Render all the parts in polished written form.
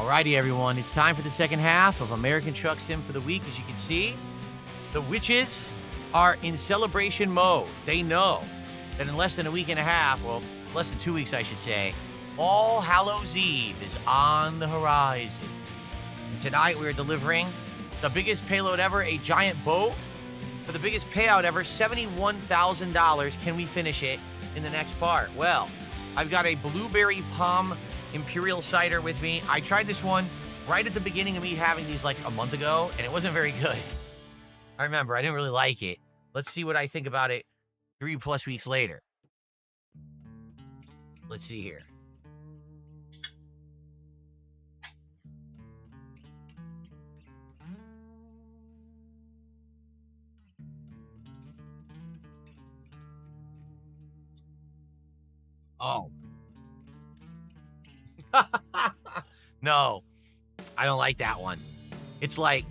Alrighty, everyone, it's time for the second half of American Truck Sim for the week. As you can see, the witches are in celebration mode. They know that in less than a week and a half, well, less than 2 weeks, I should say, All Hallows Eve is on the horizon. And tonight we are delivering the biggest payload ever, a giant boat, for the biggest payout ever, $71,000. Can we finish it in the next part? Well, I've got a blueberry palm Imperial cider with me. I tried this one right at the beginning of me having these like a month ago, and it wasn't very good. I remember, I didn't really like it. Let's see what I think about it 3+ weeks later. Let's see here. Oh. No, I don't like that one. It's like,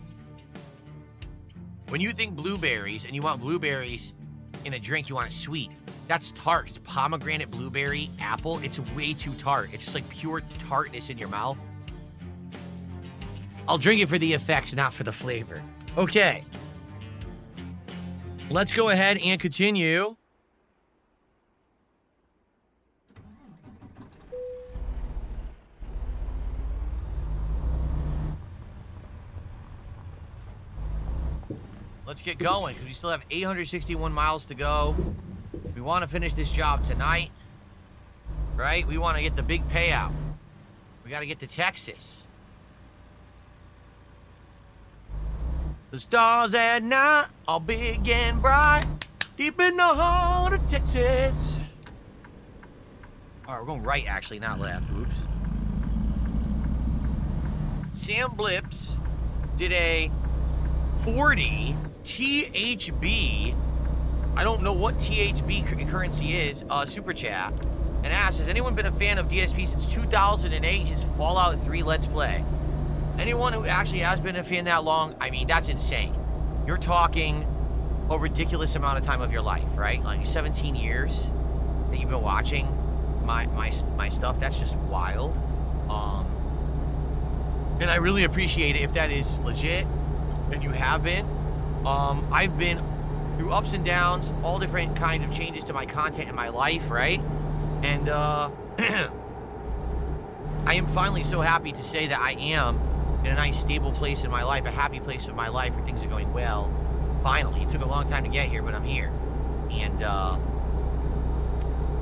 when you think blueberries and you want blueberries in a drink, you want it sweet. That's tart. It's pomegranate, blueberry, apple. It's way too tart. It's just like pure tartness in your mouth. I'll drink it for the effects, not for the flavor. Okay. Let's go ahead and continue. Let's get going, because we still have 861 miles to go. We want to finish this job tonight, right? We want to get the big payout. We got to get to Texas. The stars at night are big and bright, deep in the heart of Texas. All right, we're going right, actually, not left. Oops. Sam Blips did a 40 THB, I don't know what THB currency is, super chat, and asks, has anyone been a fan of DSP since 2008, his Fallout 3 Let's Play? Anyone who actually has been a fan that long, I mean, that's insane. You're talking a ridiculous amount of time of your life, right? Like 17 years that you've been watching my stuff. That's just wild. And I really appreciate it if that is legit, and you have been. I've been through ups and downs, all different kinds of changes to my content in my life, right? And I am finally so happy to say that I am in a nice stable place in my life, a happy place of my life where things are going well. Finally, it took a long time to get here, but I'm here. And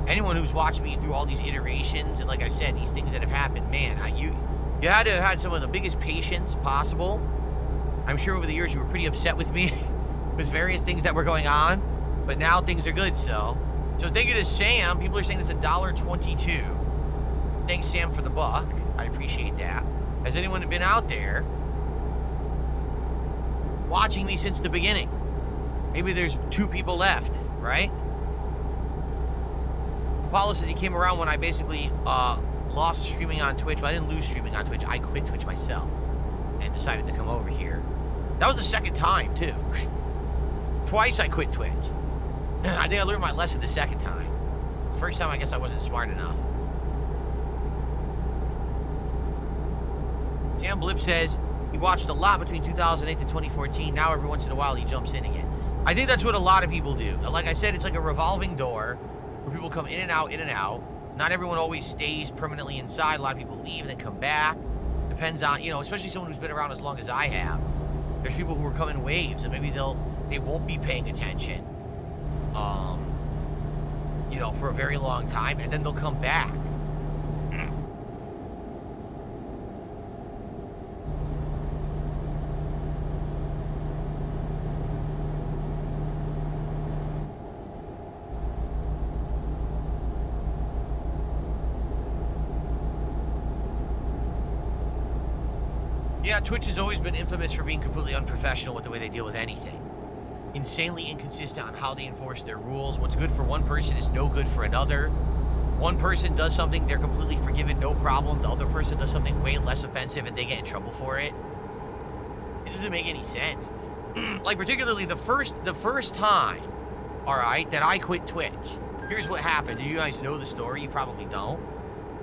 anyone who's watched me through all these iterations, and like I said, these things that have happened, man, you had to have had some of the biggest patience possible. I'm sure over the years you were pretty upset with me with various things that were going on, but now things are good, so thank you to Sam. People are saying it's $1.22. Thanks, Sam, for the buck. I appreciate that. Has anyone been out there watching me since the beginning? Maybe there's 2 people left, right? Paulo says he came around when I basically lost streaming on Twitch. Well, I didn't lose streaming on Twitch. I quit Twitch myself and decided to come over here. That was the second time, too. Twice I quit Twitch. I think I learned my lesson the second time. The first time, I guess I wasn't smart enough. Sam Blip says he watched a lot between 2008 to 2014. Now, every once in a while, he jumps in again. I think that's what a lot of people do. Like I said, it's like a revolving door where people come in and out, in and out. Not everyone always stays permanently inside. A lot of people leave and then come back. Depends on, especially someone who's been around as long as I have. There's people who are coming waves, and maybe they won't be paying attention, for a very long time, and then they'll come back. Yeah, Twitch has always been infamous for being completely unprofessional with the way they deal with anything. Insanely inconsistent on how they enforce their rules. What's good for one person is no good for another. One person does something, they're completely forgiven, no problem. The other person does something way less offensive and they get in trouble for it. It doesn't make any sense. Like, particularly the first time, all right, that I quit Twitch. Here's what happened. Do you guys know the story? You probably don't.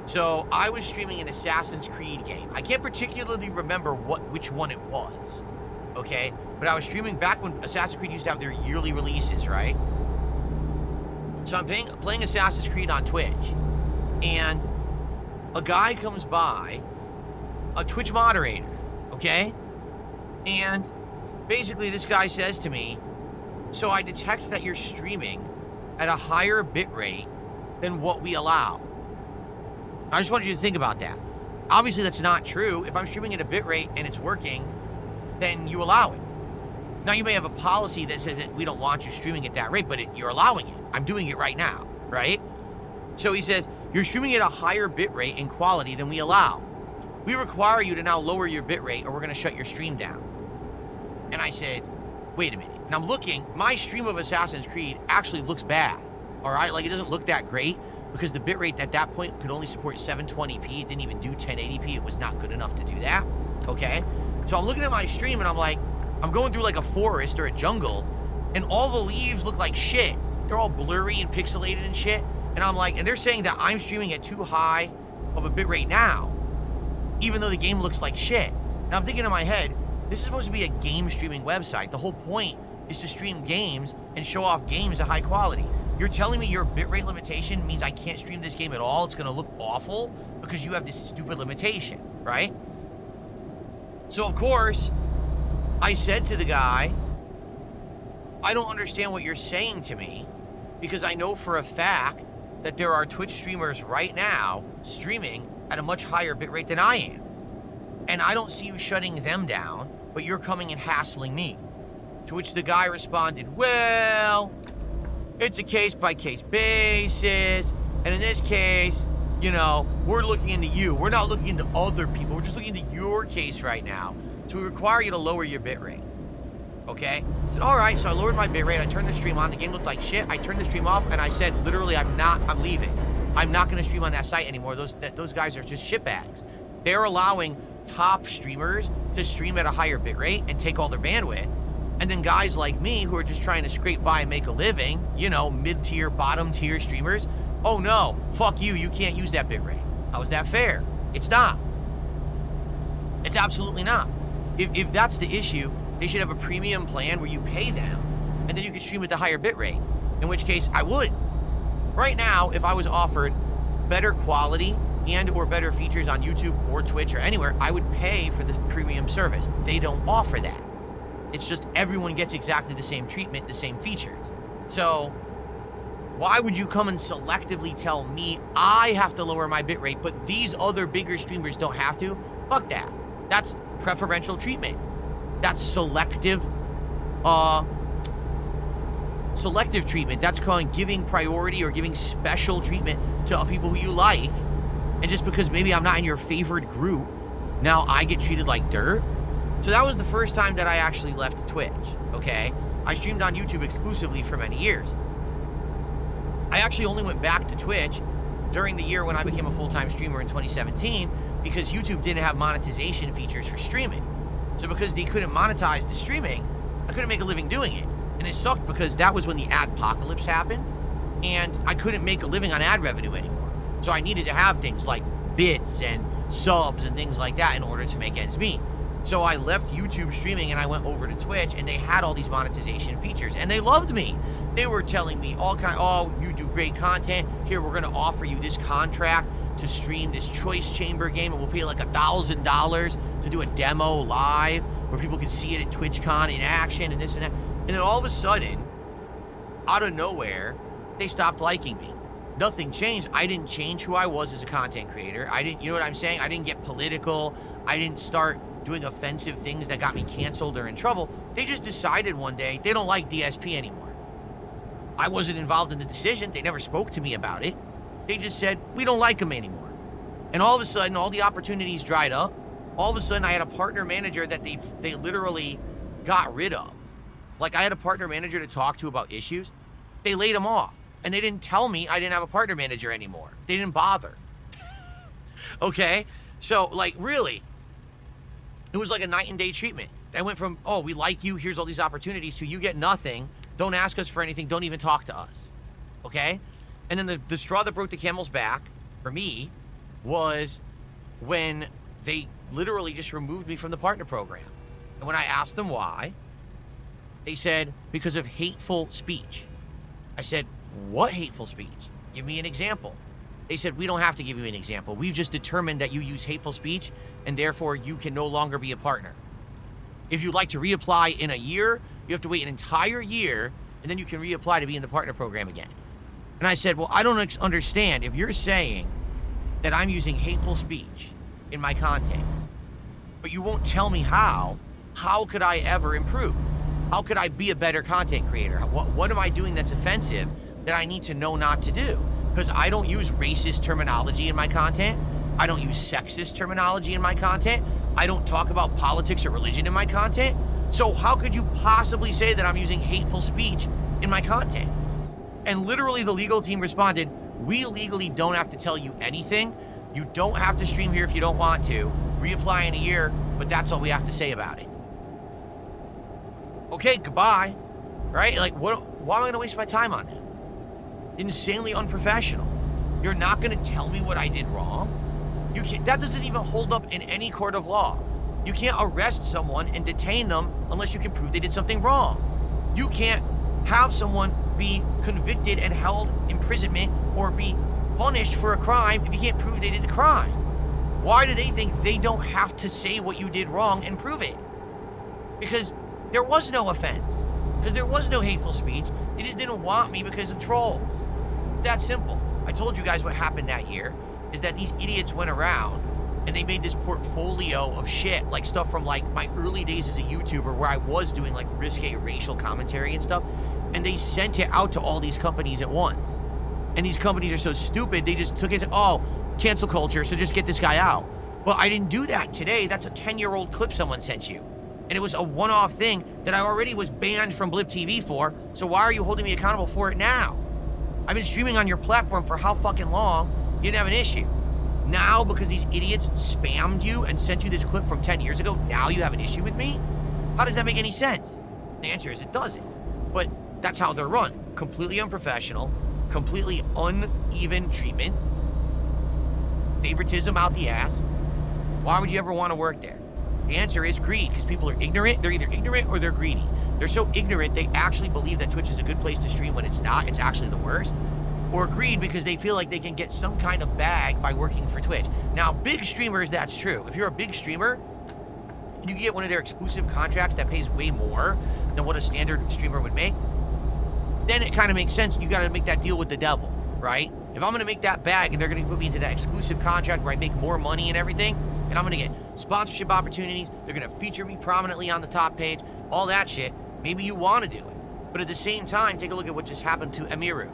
So I was streaming an Assassin's Creed game. I can't particularly remember which one it was, okay? But I was streaming back when Assassin's Creed used to have their yearly releases, right? So I'm playing Assassin's Creed on Twitch, and a guy comes by, a Twitch moderator, okay? And basically this guy says to me, so I detect that you're streaming at a higher bitrate than what we allow. I just wanted you to think about that. Obviously that's not true. If I'm streaming at a bitrate and it's working, then you allow it. Now you may have a policy that says that we don't want you streaming at that rate, but you're allowing it. I'm doing it right now, right? So he says, you're streaming at a higher bitrate and quality than we allow. We require you to now lower your bitrate or we're gonna shut your stream down. And I said, wait a minute. And I'm looking, my stream of Assassin's Creed actually looks bad, all right? Like it doesn't look that great because the bitrate at that point could only support 720p. It didn't even do 1080p. It was not good enough to do that, okay? So I'm looking at my stream and I'm like, I'm going through like a forest or a jungle and all the leaves look like shit. They're all blurry and pixelated and shit. And I'm like, and they're saying that I'm streaming at too high of a bitrate now, even though the game looks like shit. And I'm thinking in my head, this is supposed to be a game streaming website. The whole point is to stream games and show off games at high quality. You're telling me your bitrate limitation means I can't stream this game at all? It's gonna look awful because you have this stupid limitation, right? So of course, I said to the guy, I don't understand what you're saying to me because I know for a fact that there are Twitch streamers right now streaming at a much higher bitrate than I am. And I don't see you shutting them down, but you're coming and hassling me. To which the guy responded, well, it's a case-by-case basis, and in this case, you know, we're looking into you. We're not looking into other people. We're just looking into your case right now. So we require you to lower your bitrate. Okay? I said, all right, so I lowered my bitrate. I turned the stream on. The game looked like shit. I turned the stream off, and I said, literally, I'm leaving. I'm not going to stream on that site anymore. Those guys are just shitbags. They're allowing top streamers to stream at a higher bitrate and take all their bandwidth. And then guys like me who are just trying to scrape by and make a living, you know, mid-tier, bottom-tier streamers, oh no, fuck you, you can't use that bitrate. How is that fair? It's not. It's absolutely not. If that's the issue, they should have a premium plan where you pay them, and then you can stream at the higher bitrate, in which case I would. Right now, if I was offered better quality and or better features on YouTube or Twitch or anywhere, I would pay for this premium service. They don't offer that. It's just everyone gets exactly the same treatment, the same features. So why would you come and selectively tell me I have to lower my bitrate, but these other bigger streamers don't have to? Fuck that. That's preferential treatment. That's selective treatment. That's calling giving priority or giving special treatment to people who you like. And just because maybe I'm not in your favored group, now I get treated like dirt. So that was the first time that I actually left Twitch, okay? I streamed on YouTube exclusively for many years. I actually only went back to Twitch during the year when I became a full-time streamer in 2017 because YouTube didn't have monetization features for streaming. So because they couldn't monetize the streaming, I couldn't make a living doing it. And it sucked because that was when the adpocalypse happened and I couldn't make a living on ad revenue anymore. So I needed to have things like bits and subs and things like that in order to make ends meet. So I left YouTube streaming and I went over to Twitch and they had all these monetization features and they loved me. They were telling me oh, you do great content. Here, we're gonna offer you this contract to stream this choice chamber game and we'll pay like $1,000 to do a demo live where people can see it at TwitchCon in action and this and that. And then all of a sudden, out of nowhere, they stopped liking me. Nothing changed. I didn't change who I was as a content creator. You know what I'm saying? I didn't get political. I didn't start doing offensive things that got me canceled or in trouble. They just decided one day they don't like DSP anymore. I wasn't involved in the decision. They never spoke to me about it. They just said, we don't like him anymore. And all of a sudden, all the opportunities dried up. All of a sudden, I had a partner manager that they literally got rid of. Like, I had a partner manager to talk to about issues. They laid him off. And they didn't tell me I didn't have a partner manager anymore. They didn't bother. Okay? So, like, really, it was like a night and day treatment. I went from, oh, we like you, here's all these opportunities, to you get nothing, don't ask us for anything, don't even talk to us. Okay? And then the straw that broke the camel's back, for me, was when they literally just removed me from the partner program. And when I asked them why, they said, because of hateful speech. I said, what hateful speech? Give me an example. They said, we don't have to give you an example. We've just determined that you use hateful speech, and therefore you can no longer be a partner. If you'd like to reapply in a year, you have to wait an entire year, and then you can reapply to be in the partner program again. And I said, well, I don't understand. If you're saying that I'm using hateful speech in my content, but you won't tell me how could I ever improve? How could I be a better content creator? What am I doing that's offensive that I need to know not to do? Because I don't use racist terminology in my content. I don't use sexist terminology in my content. I don't talk about politics or religion in my content. So how could you possibly say that I'm using hateful speech in my content? And literally the legal team responded, we legally don't have to tell you anything. You don't have to stream here if you don't want to. Reapply in a year, but that's all we have to say about it. Okay, goodbye. Right? Like, why am I going to waste my time on that? Insanely unprofessional. You're not going to tell me what I did wrong? You can't. That doesn't even hold up in any court of law. You can't arrest someone and detain them unless you can prove they did something wrong. You can't have someone be convicted and held imprisonment or be punished for a crime if you can't prove they did the crime. Why do they think they don't have to say what you did wrong and prove it? Because there was no offense. Because there was no hateful speech. They just didn't want me because of trolls. It's that simple. I told you guys what happened that year, is that these idiots went around and they made this portfolio of shit, like stuff from like my early days as a YouTuber where I was doing like risque racial commentary and stuff, and they sent it out to all these companies at once. And these companies are so stupid, they just took it and said, oh, cancel culture, so just get this guy out. Well, I didn't do that today. That's a 10-year-old clip someone sent you. And it was a one-off thing that I already was banned from Blip TV for, so why are you holding me accountable for it now? I've been streaming on your platform for how fucking long? You didn't have an issue. Now, because these idiots spammed you and sent you this clip from 10 years ago, now you have an issue with me? How does that make any sense? The answer is it doesn't. But that's how they're run. Completely unprofessional, completely uneven treatment, favoritism out the ass. Why would you ever want to work there? The answer is greed, because people are ignorant. They're either ignorant or they're greedy. They're so ignorant, they actually believe that Twitch is a good place to stream when it's not. It's actually the worst. Or greed because they feel like they can get some kind of bag by working for Twitch. Now, big streamers, that's true. If you're a big streamer, and you get one of their exclusive contracts that pays way more than what a standard streamer would make, then it kind of makes sense. You got to make that deal with the devil, right? If I'm going to make that bag and they're going to put me into that exclusive contract where I make more money and everything, and I'm going to get sponsorship opportunities, they're going to feature me prominently on the top page, all that shit, maybe you want to do it. But at the same time, take a look at what just happened to Amiru,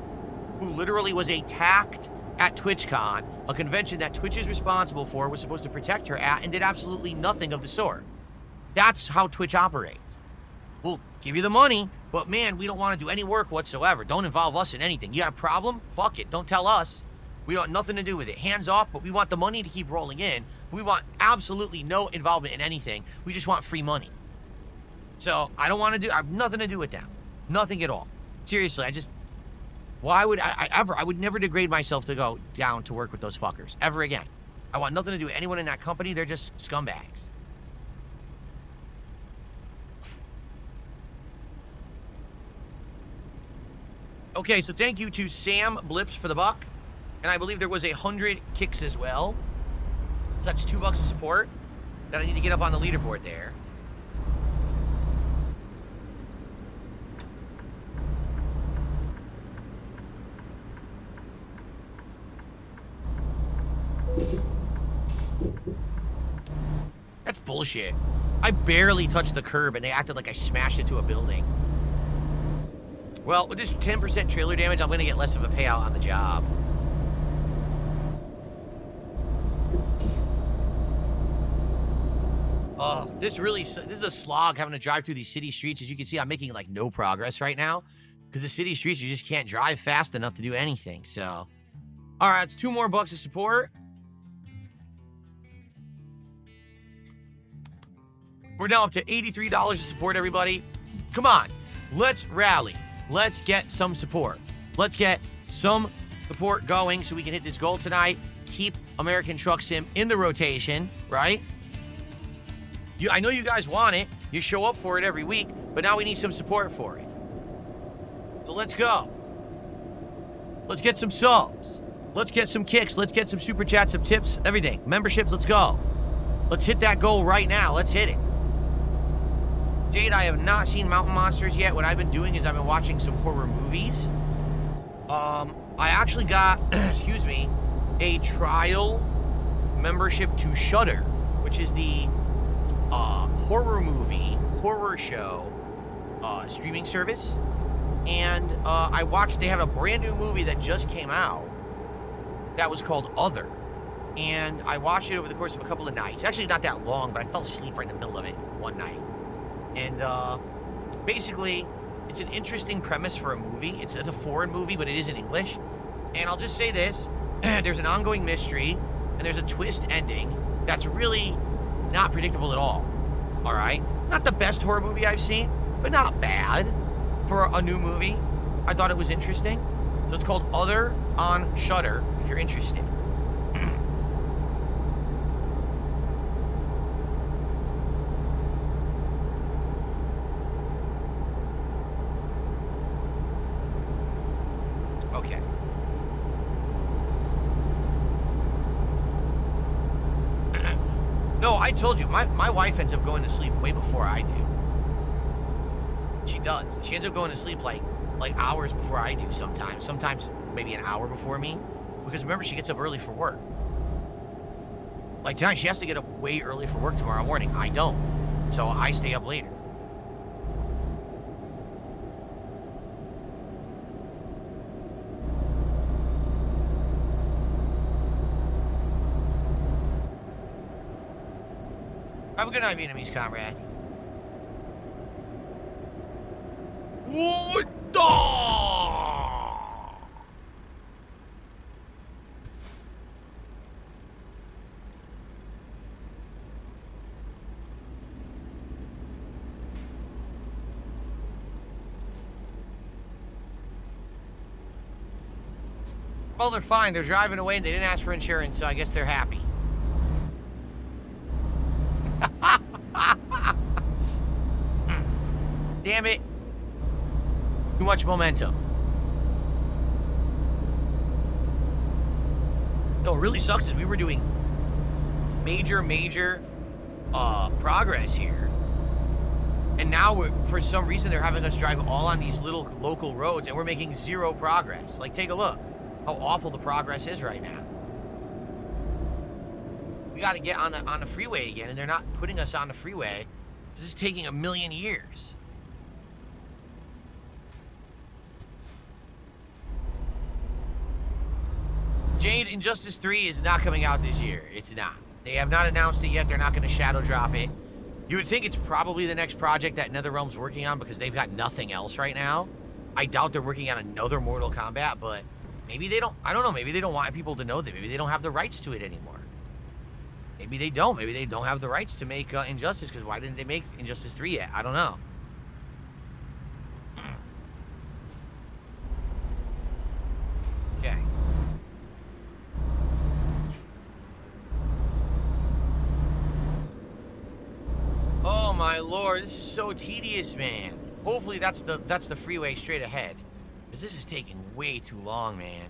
who literally was attacked at TwitchCon, a convention that Twitch is responsible for, was supposed to protect her at, and did absolutely nothing of the sort. That's how Twitch operates. We'll give you the money, but man, we don't want to do any work whatsoever. Don't involve us in anything. You got a problem? Fuck it. Don't tell us. We want nothing to do with it. Hands off, but we want the money to keep rolling in. We want absolutely no involvement in anything. We just want free money. So I don't want to I have nothing to do with them. Nothing at all. Seriously, why would I would never degrade myself to go down to work with those fuckers ever again. I want nothing to do with anyone in that company. They're just scumbags. Okay, so thank you to Sam Blips for the buck. And I believe there was 100 kicks as well. So that's $2 of support that I need to get up on the leaderboard there. That's bullshit. I barely touched the curb and they acted like I smashed into a building. Well, with this 10% trailer damage, I'm going to get less of a payout on the job. Oh, this is a slog having to drive through these city streets. As you can see, I'm making like no progress right now because the city streets, you just can't drive fast enough to do anything. So, all right, it's $2 more of support. We're now up to $83 of support, everybody. Come on, let's rally. Let's get some support. Let's get some support going so we can hit this goal tonight. Keep American Truck Sim in the rotation, right? I know you guys want it. You show up for it every week, but now we need some support for it. So let's go. Let's get some subs. Let's get some kicks. Let's get some super chats, some tips, everything. Memberships, let's go. Let's hit that goal right now. Let's hit it. Jade, I have not seen Mountain Monsters yet. What I've been doing is I've been watching some horror movies. I actually got, excuse me, a trial membership to Shudder, which is the horror show streaming service. And I watched, they had a brand new movie that just came out that was called Other. And I watched it over the course of a couple of nights. Actually, not that long, but I fell asleep right in the middle of it one night. And basically, it's an interesting premise for a movie. It's a foreign movie, but it is in English. And I'll just say this. There's an ongoing mystery, and there's a twist ending that's really not predictable at all. All right? Not the best horror movie I've seen, but not bad for a new movie. I thought it was interesting. So it's called Other on Shudder, if you're interested. Okay. No, I told you, my wife ends up going to sleep way before I do. She does. She ends up going to sleep like hours before I do sometimes. Sometimes maybe an hour before me. Because remember, she gets up early for work. Like tonight, she has to get up way early for work tomorrow morning. I don't. So I stay up later. Have a good night, Vietnamese comrade. What the? Well, they're fine. They're driving away and they didn't ask for insurance, so I guess they're happy. Damn it. Too much momentum. No, what really sucks is we were doing major progress here. And now, for some reason, they're having us drive all on these little local roads, and we're making zero progress. Like, take a look how awful the progress is right now. We got to get on the freeway again, and they're not putting us on the freeway. This is taking a million years. Jade, Injustice 3 is not coming out this year. It's not. They have not announced it yet. They're not going to shadow drop it. You would think it's probably the next project that NetherRealm's working on because they've got nothing else right now. I doubt they're working on another Mortal Kombat, but maybe they don't. I don't know. Maybe they don't want people to know that. Maybe they don't have the rights to it anymore. Maybe they don't. Maybe they don't have the rights to make Injustice because why didn't they make Injustice 3 yet? I don't know. Okay. Oh my lord, this is so tedious, man. Hopefully that's the freeway straight ahead. Because this is taking way too long, man.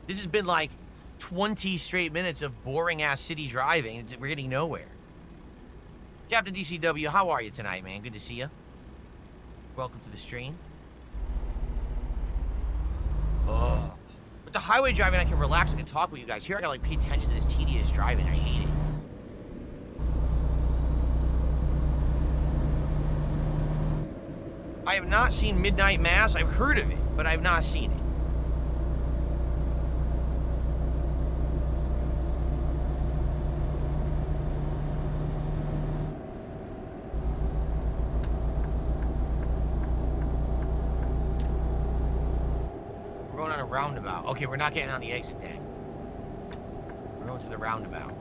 This has been like 20 straight minutes of boring-ass city driving. We're getting nowhere. Captain DCW, how are you tonight, man? Good to see you. Welcome to the stream. Oh. With the highway driving, I can relax, I can talk with you guys. Here I gotta like pay attention to this tedious driving. I hate it. I have not seen Midnight Mass. I've heard of it, but I've not seen it. We're going on a roundabout. Okay, we're not getting on the exit then. We're going to the roundabout.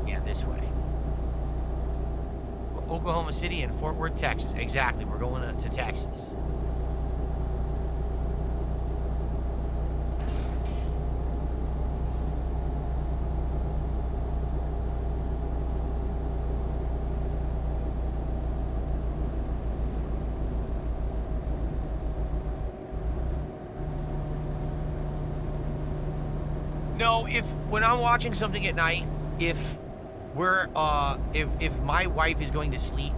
Yeah, this way. Oklahoma City and Fort Worth, Texas. Exactly. We're going to Texas. So if when I'm watching something at night, if we're if my wife is going to sleep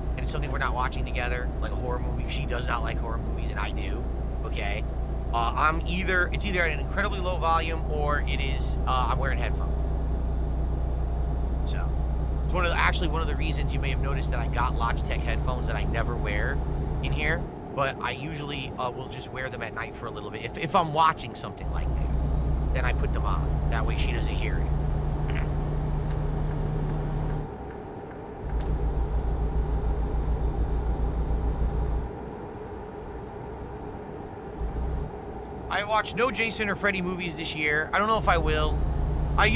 and it's something we're not watching together, like a horror movie, she does not like horror movies and I do, okay? It's either at an incredibly low volume or it is I'm wearing headphones. So it's one of the reasons you may have noticed that I got Logitech headphones that I never wear in here, but I usually will just wear them at night for a little bit. If I'm watching something like that, then I put them on. That way she doesn't hear it. I watched no Jason or Freddy movies this year. I don't know if I will. I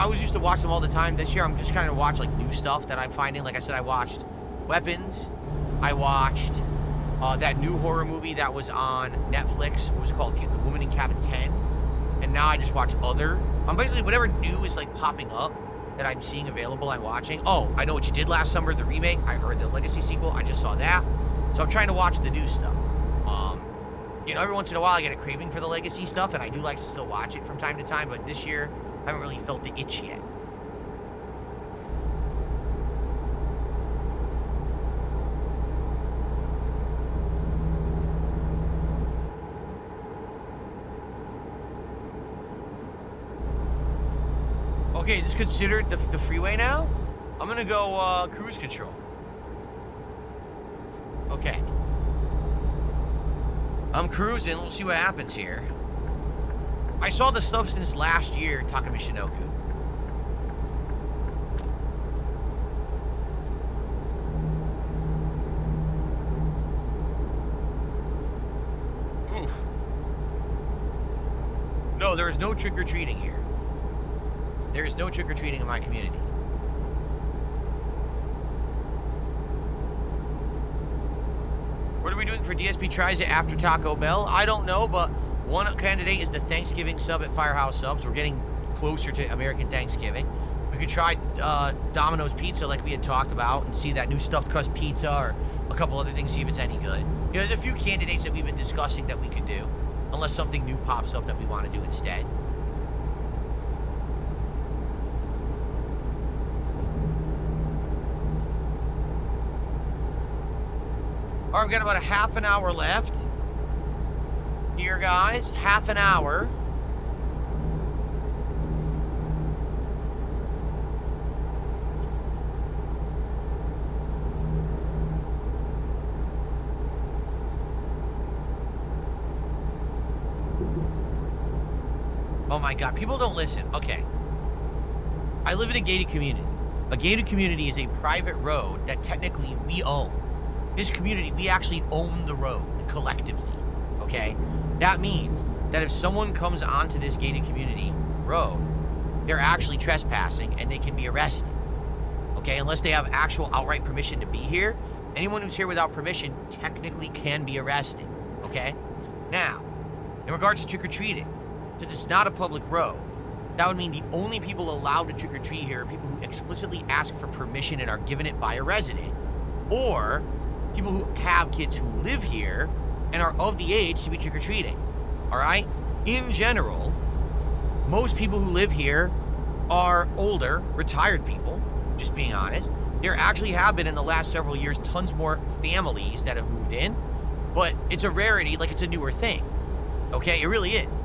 was used to watch them all the time. This year, I'm just kind of watch like new stuff that I'm finding. Like I said, I watched Weapons. I watched that new horror movie that was on Netflix. What was it called? The Woman in Cabin 10. And now I just watch other. I'm basically whatever new is like popping up that I'm seeing available, I'm watching. Oh, I Know What You Did Last Summer, the remake. I heard the Legacy sequel. I just saw that. So I'm trying to watch the new stuff. Every once in a while I get a craving for the Legacy stuff, and I do like to still watch it from time to time, but this year I haven't really felt the itch yet. Okay, is this considered the freeway now? I'm gonna go cruise control. Okay. I'm cruising. We'll see what happens here. I saw the Substance last year, Takumi Shinoku. Oof. No, there is no trick-or-treating here. There is no trick-or-treating in my community. What are we doing for DSP Tries It after Taco Bell? I don't know, but one candidate is the Thanksgiving sub at Firehouse Subs. We're getting closer to American Thanksgiving. We could try Domino's Pizza like we had talked about and see that new stuffed crust pizza or a couple other things, see if it's any good. There's a few candidates that we've been discussing that we could do, unless something new pops up that we want to do instead. All right, we've got about a half an hour left here, guys. Half an hour. Oh my God, people don't listen. Okay. I live in a gated community. A gated community is a private road that technically we own. This community, we actually own the road collectively, okay? That means that if someone comes onto this gated community road, they're actually trespassing and they can be arrested, okay? Unless they have actual outright permission to be here. Anyone who's here without permission technically can be arrested, okay? Now, in regards to trick-or-treating, since it's not a public road, that would mean the only people allowed to trick-or-treat here are people who explicitly ask for permission and are given it by a resident, or people who have kids who live here and are of the age to be trick-or-treating, all right? In general, most people who live here are older, retired people, just being honest. There actually have been, in the last several years, tons more families that have moved in, but it's a rarity, like it's a newer thing, okay? It really is.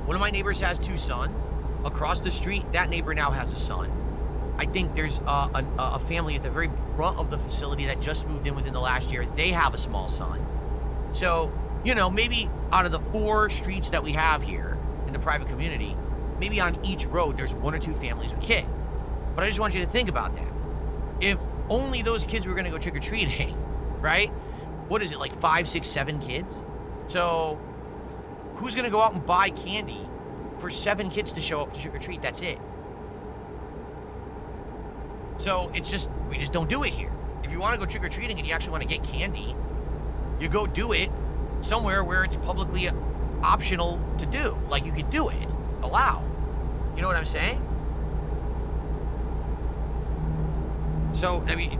One of my neighbors has 2 sons. Across the street, that neighbor now has a son. I think there's a family at the very front of the facility that just moved in within the last year. They have a small son. So, maybe out of the 4 streets that we have here in the private community, maybe on each road there's 1 or 2 families with kids. But I just want you to think about that. If only those kids were going to go trick-or-treating, right? What is it, like 5, 6, 7 kids? So who's going to go out and buy candy for 7 kids to show up to trick-or-treat? That's it. So we just don't do it here. If you want to go trick-or-treating and you actually want to get candy, you go do it somewhere where it's publicly optional to do. Like, you could do it, allow. You know what I'm saying? So, I mean,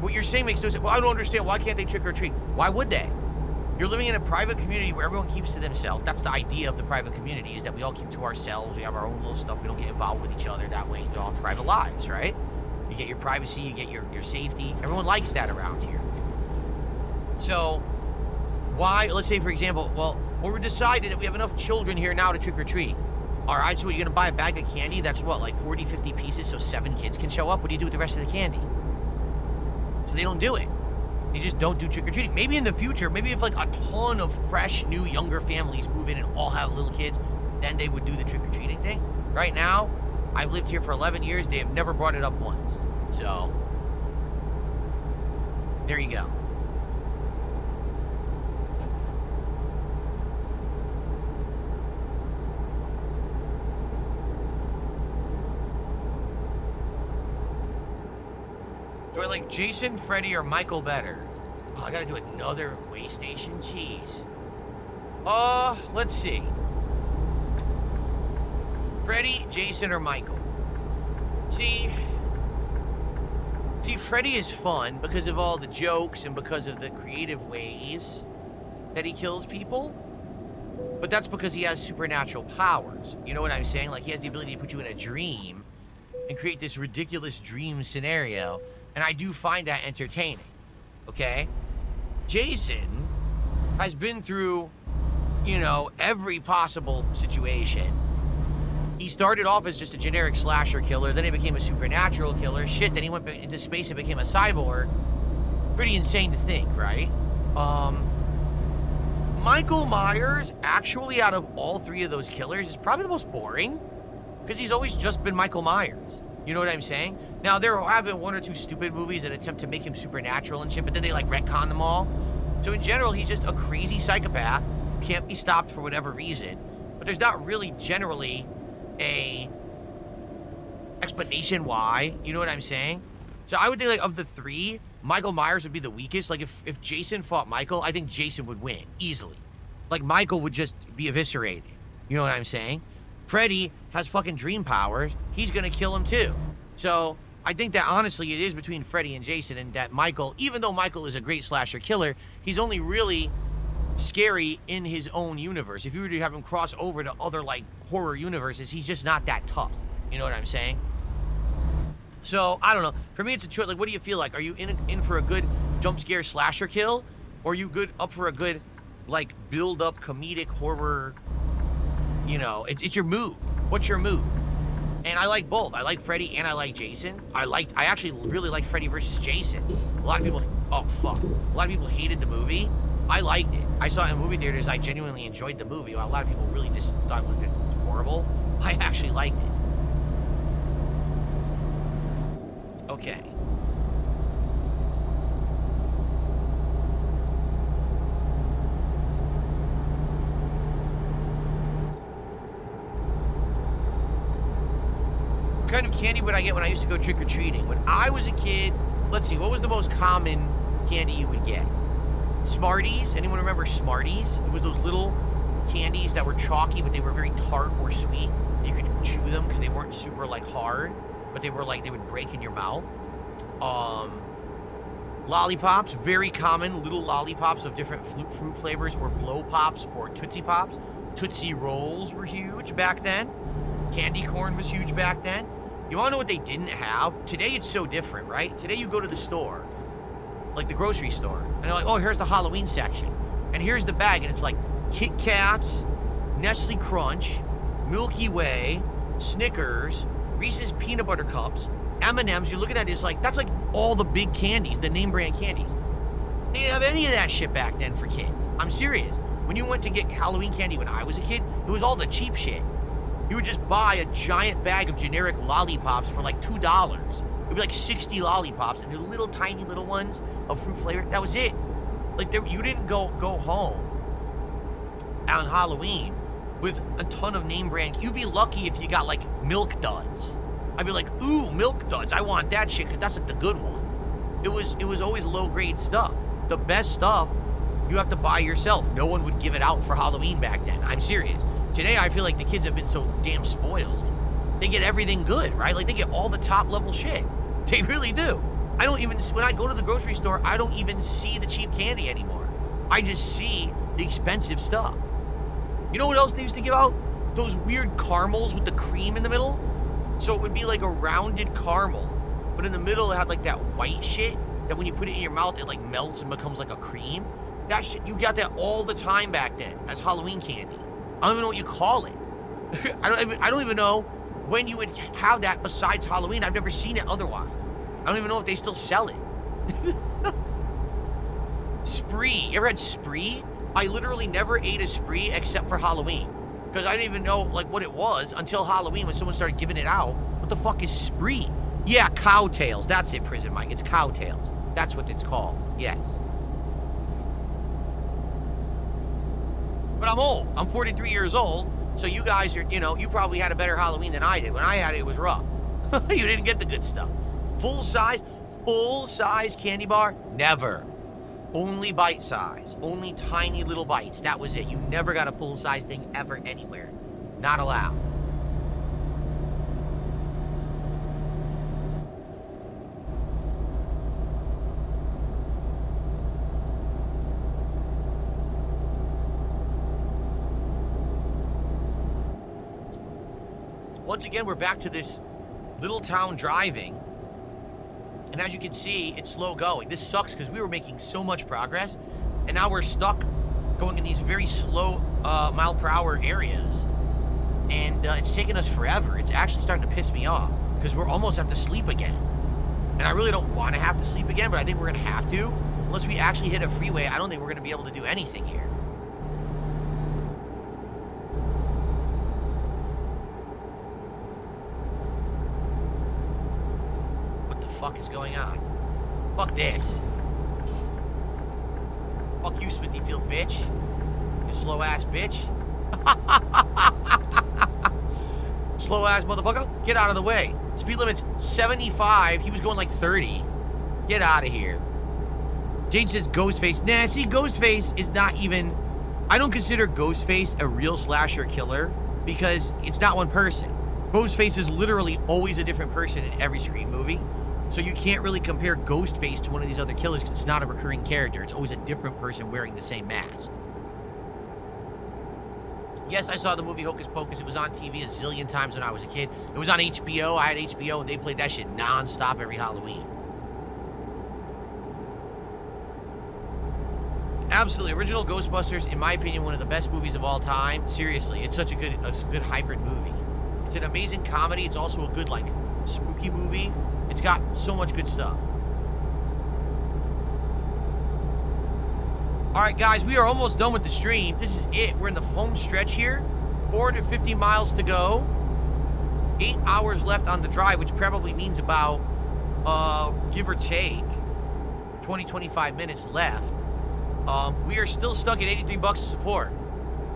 what you're saying makes no sense. Well, I don't understand. Why can't they trick-or-treat? Why would they? You're living in a private community where everyone keeps to themselves. That's the idea of the private community, is that we all keep to ourselves. We have our own little stuff. We don't get involved with each other. That way, you all have private lives, right? You get your privacy. You get your safety. Everyone likes that around here. So why, let's say, for example, well, we're decided that we have enough children here now to trick-or-treat. All right, so you're going to buy a bag of candy that's what, like 40, 50 pieces so 7 kids can show up? What do you do with the rest of the candy? So they don't do it. They just don't do trick-or-treating. Maybe in the future, maybe if like a ton of fresh, new, younger families move in and all have little kids, then they would do the trick-or-treating thing. Right now, I've lived here for 11 years. They have never brought it up once. So, there you go. Do I like Jason, Freddy, or Michael better? Oh, I gotta do another way station? Jeez. Let's see. Freddy, Jason, or Michael? See, Freddy is fun because of all the jokes and because of the creative ways that he kills people. But that's because he has supernatural powers. You know what I'm saying? Like, he has the ability to put you in a dream and create this ridiculous dream scenario. And I do find that entertaining, okay? Jason has been through, you know, every possible situation. He started off as just a generic slasher killer, then he became a supernatural killer. Shit, then he went into space and became a cyborg. Pretty insane to think, right? Michael Myers, actually, out of all 3 of those killers, is probably the most boring, because he's always just been Michael Myers. You know what I'm saying? Now, there have been 1 or 2 stupid movies that attempt to make him supernatural and shit, but then they, like, retcon them all. So, in general, he's just a crazy psychopath who can't be stopped for whatever reason. But there's not really generally a explanation why. You know what I'm saying? So, I would think, like, of the 3, Michael Myers would be the weakest. Like, if Jason fought Michael, I think Jason would win, easily. Like, Michael would just be eviscerated. You know what I'm saying? Freddy has fucking dream powers. He's gonna kill him too. So I think that honestly it is between Freddy and Jason, and that Michael, even though Michael is a great slasher killer, he's only really scary in his own universe. If you were to have him cross over to other like horror universes, he's just not that tough. You know what I'm saying? So I don't know. For me, it's a choice. Like, what do you feel like? Are you in for a good jump scare slasher kill, or are you up for a good like build up comedic horror? You know, it's your mood. What's your mood? And I like both. I like Freddy and I like Jason. I actually really like Freddy versus Jason. A lot of people, oh fuck. A lot of people hated the movie. I liked it. I saw it in movie theaters. I genuinely enjoyed the movie. While a lot of people really just thought it was horrible, I actually liked it. Okay. What kind of candy would I get when I used to go trick-or-treating? When I was a kid, let's see, what was the most common candy you would get? Smarties? Anyone remember Smarties? It was those little candies that were chalky, but they were very tart or sweet. You could chew them because they weren't super, like, hard, but they were, like, they would break in your mouth. Lollipops, very common, little lollipops of different fruit flavors, or blow pops, or Tootsie Pops. Tootsie Rolls were huge back then. Candy corn was huge back then. You wanna know what they didn't have? Today it's so different, right? Today you go to the store, like the grocery store, and they're like, oh, here's the Halloween section. And here's the bag, and it's like Kit Kats, Nestle Crunch, Milky Way, Snickers, Reese's Peanut Butter Cups, M&M's. You're looking at it, it's like, that's like all the big candies, the name brand candies. They didn't have any of that shit back then for kids. I'm serious. When you went to get Halloween candy when I was a kid, it was all the cheap shit. You would just buy a giant bag of generic lollipops for like $2. It'd be like 60 lollipops, and they're little tiny little ones of fruit flavor. That was it. Like, you didn't go home on Halloween with a ton of name brand. You'd be lucky if you got like Milk Duds. I'd be like, ooh, Milk Duds. I want that shit because that's like the good one. It was always low grade stuff. The best stuff you have to buy yourself. No one would give it out for Halloween back then. I'm serious. Today, I feel like the kids have been so damn spoiled. They get everything good, right? Like, they get all the top level shit. They really do. I don't even, when I go to the grocery store, I don't even see the cheap candy anymore. I just see the expensive stuff. You know what else they used to give out? Those weird caramels with the cream in the middle. So it would be like a rounded caramel, but in the middle it had like that white shit that when you put it in your mouth, it like melts and becomes like a cream. That shit, you got that all the time back then as Halloween candy. I don't even know what you call it. I don't even know when you would have that besides Halloween. I've never seen it otherwise. I don't even know if they still sell it. Spree. You ever had Spree? I literally never ate a Spree except for Halloween. Because I didn't even know like what it was until Halloween when someone started giving it out. What the fuck is Spree? Yeah, cow tails. That's it, Prison Mike. It's cow tails. That's what it's called. Yes. But I'm old. I'm 43 years old. So you guys are, you know, you probably had a better Halloween than I did. When I had it, it was rough. You didn't get the good stuff. Full size candy bar? Never. Only bite size. Only tiny little bites. That was it. You never got a full size thing ever anywhere. Not allowed. Once again, we're back to this little town driving. And as you can see, it's slow going. This sucks because we were making so much progress. And now we're stuck going in these very slow mile per hour areas. And it's taking us forever. It's actually starting to piss me off because we're almost have to sleep again. And I really don't want to have to sleep again, but I think we're going to have to. Unless we actually hit a freeway, I don't think we're going to be able to do anything here. Fuck is going on? Fuck this. Fuck you, Smithyfield, bitch. You slow ass bitch. Slow ass motherfucker. Get out of the way. Speed limit's 75. He was going like 30. Get out of here. Jade says Ghostface. Nah, see, Ghostface is not even... I don't consider Ghostface a real slasher killer because it's not one person. Ghostface is literally always a different person in every Scream movie. So you can't really compare Ghostface to one of these other killers because it's not a recurring character. It's always a different person wearing the same mask. Yes, I saw the movie Hocus Pocus. It was on TV a zillion times when I was a kid. It was on HBO. I had HBO, and they played that shit non-stop every Halloween. Absolutely. Original Ghostbusters, in my opinion, one of the best movies of all time. Seriously, it's such a good hybrid movie. It's an amazing comedy. It's also a good, like, spooky movie. It's got so much good stuff. All right, guys, we are almost done with the stream. This is it. We're in the home stretch here. 450 miles to go. 8 hours left on the drive, which probably means about, give or take, 20, 25 minutes left. We are still stuck at 83 bucks of support.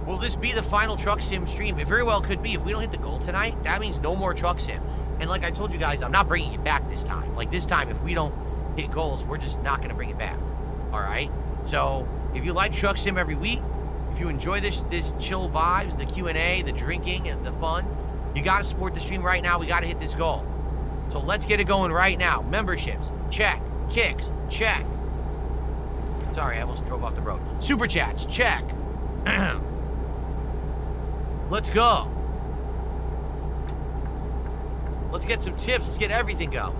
Will this be the final Truck Sim stream? It very well could be. If we don't hit the goal tonight, that means no more Truck Sim. And like I told you guys, I'm not bringing it back this time. Like this time, if we don't hit goals, we're just not going to bring it back. All right? So if you like Truck Sim every week, if you enjoy this chill vibes, the Q&A, the drinking, and the fun, you got to support the stream right now. We got to hit this goal. So let's get it going right now. Memberships, check. Kicks, check. Sorry, I almost drove off the road. Super Chats, check. Let's go. Let's get some tips. Let's get everything going.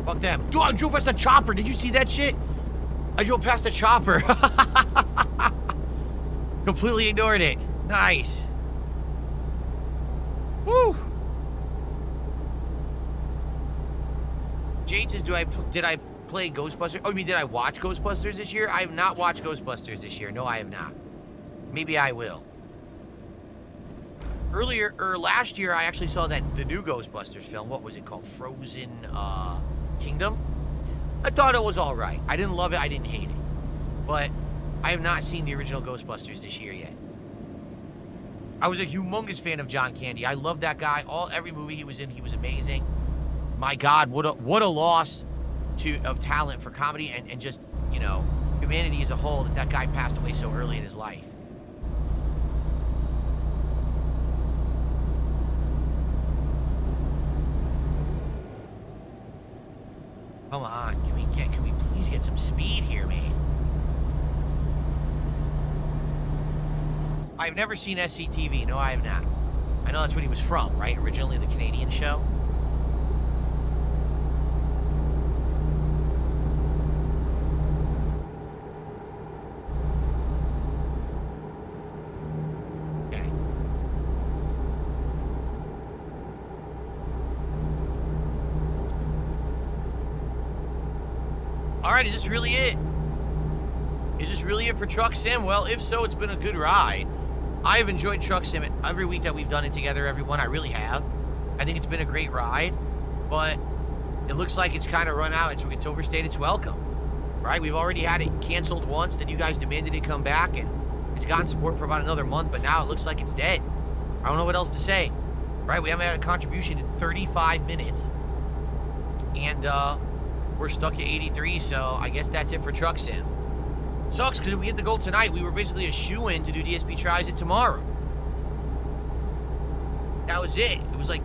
Fuck them. Dude, I drove past a chopper. Did you see that shit? I drove past a chopper. Completely ignored it. Nice. Woo. Jade says, did I play Ghostbusters? Oh, you mean, did I watch Ghostbusters this year? I have not watched Ghostbusters this year. No, I have not. Maybe I will. Last year, I actually saw the new Ghostbusters film. What was it called? Frozen Kingdom? I thought it was all right. I didn't love it. I didn't hate it. But I have not seen the original Ghostbusters this year yet. I was a humongous fan of John Candy. I loved that guy. Every movie he was in, he was amazing. My God, what a loss of talent for comedy and just, you know, humanity as a whole that guy passed away so early in his life. Come on, can we please get some speed here, man? I've never seen SCTV. No, I have not. I know that's what he was from, right? Originally the Canadian show. Okay. All right, is this really it? Is this really it for Truck Sim? Well, if so, it's been a good ride. I have enjoyed Truck Sim every week that we've done it together, everyone. I really have. I think it's been a great ride, but it looks like it's kind of run out. It's overstayed its welcome, right? We've already had it canceled once. Then you guys demanded it come back, and it's gotten support for about another month, but now it looks like it's dead. I don't know what else to say, right? We haven't had a contribution in 35 minutes, and we're stuck at 83, so I guess that's it for Truck Sim. Sucks because if we hit the goal tonight, we were basically a shoo-in to do DSP Tries It tomorrow. That was it. It was like,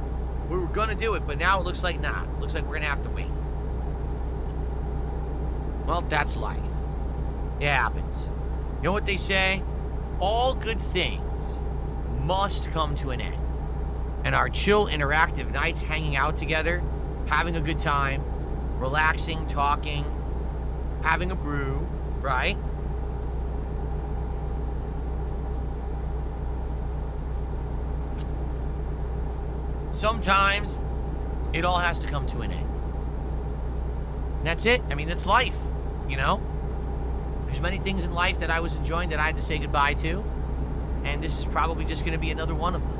we were going to do it, but now it looks like not. It looks like we're going to have to wait. Well, that's life. It happens. You know what they say? All good things must come to an end. And our chill, interactive nights hanging out together, having a good time, relaxing, talking, having a brew, right? Sometimes it all has to come to an end. And that's it. I mean, it's life, you know? There's many things in life that I was enjoying that I had to say goodbye to, and this is probably just going to be another one of them.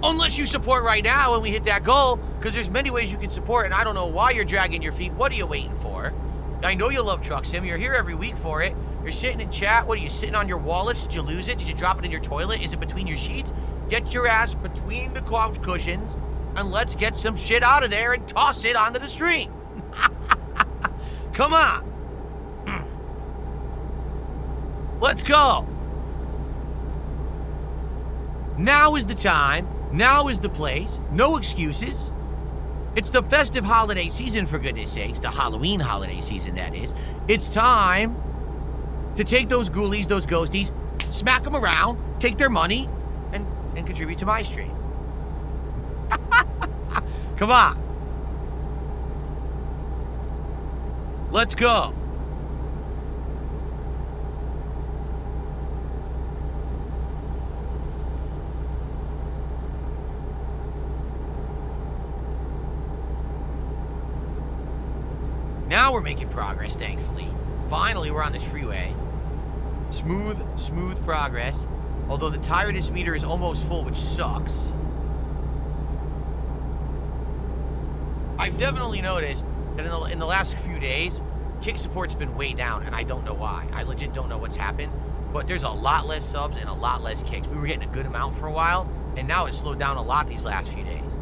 Unless you support right now and we hit that goal, because there's many ways you can support, and I don't know why you're dragging your feet. What are you waiting for? I know you love Truck Sim. You're here every week for it. You're sitting in chat. What are you, sitting on your wallets? Did you lose it? Did you drop it in your toilet? Is it between your sheets? Get your ass between the couch cushions and let's get some shit out of there and toss it onto the stream. Come on. Let's go. Now is the time. Now is the place. No excuses. It's the festive holiday season, for goodness sakes. The Halloween holiday season, that is. It's time to take those ghoulies, those ghosties, smack them around, take their money, and contribute to my stream. Come on. Let's go. Now we're making progress, thankfully. Finally, we're on this freeway. Smooth progress. Although the tiredness meter is almost full, which sucks. I've definitely noticed that in the last few days, kick support's been way down, and I don't know why. I legit don't know what's happened, but there's a lot less subs and a lot less kicks. We were getting a good amount for a while, and now it's slowed down a lot these last few days.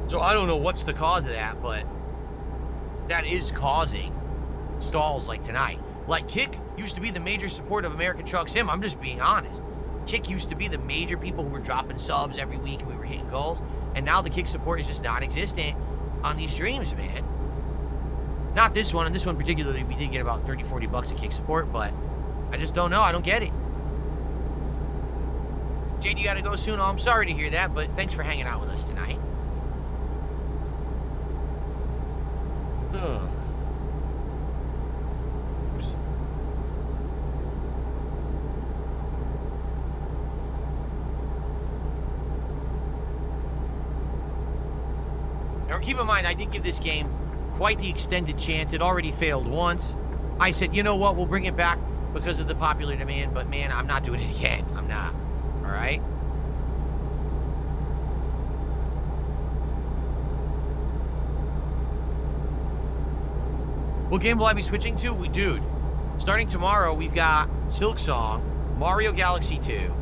So I don't know what's the cause of that, but that is causing stalls like tonight. Like, Kick used to be the major support of American Truck Sim. I'm just being honest. Kick used to be the major people who were dropping subs every week and we were hitting goals. And now the Kick support is just non-existent on these streams, man. Not this one. And this one particularly, we did get about 30, 40 bucks of Kick support, but I just don't know. I don't get it. Jade, you gotta go soon. Oh, I'm sorry to hear that, but thanks for hanging out with us tonight. Ugh. Now, keep in mind, I did give this game quite the extended chance. It already failed once. I said, you know what, we'll bring it back because of the popular demand, but man, I'm not doing it again. I'm not. All right? What game will I be switching to? Dude, starting tomorrow, we've got Silk Song, Mario Galaxy 2,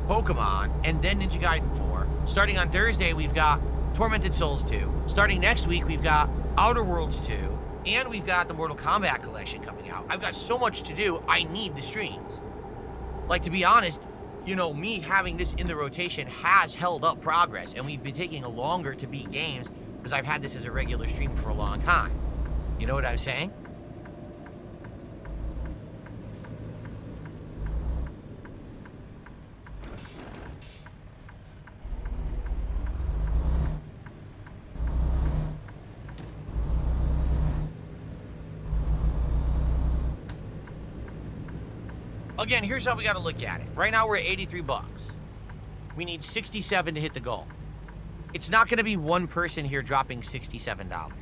Pokemon, and then Ninja Gaiden 4. Starting on Thursday, we've got Tormented Souls 2. Starting next week, we've got Outer Worlds 2, and we've got the Mortal Kombat collection coming out. I've got so much to do, I need the streams. Like, to be honest, you know, me having this in the rotation has held up progress, and we've been taking longer to beat games because I've had this as a regular stream for a long time. You know what I'm saying? Again, here's how we got to look at it. Right now, we're at 83 bucks. We need 67 to hit the goal. It's not going to be one person here dropping $67.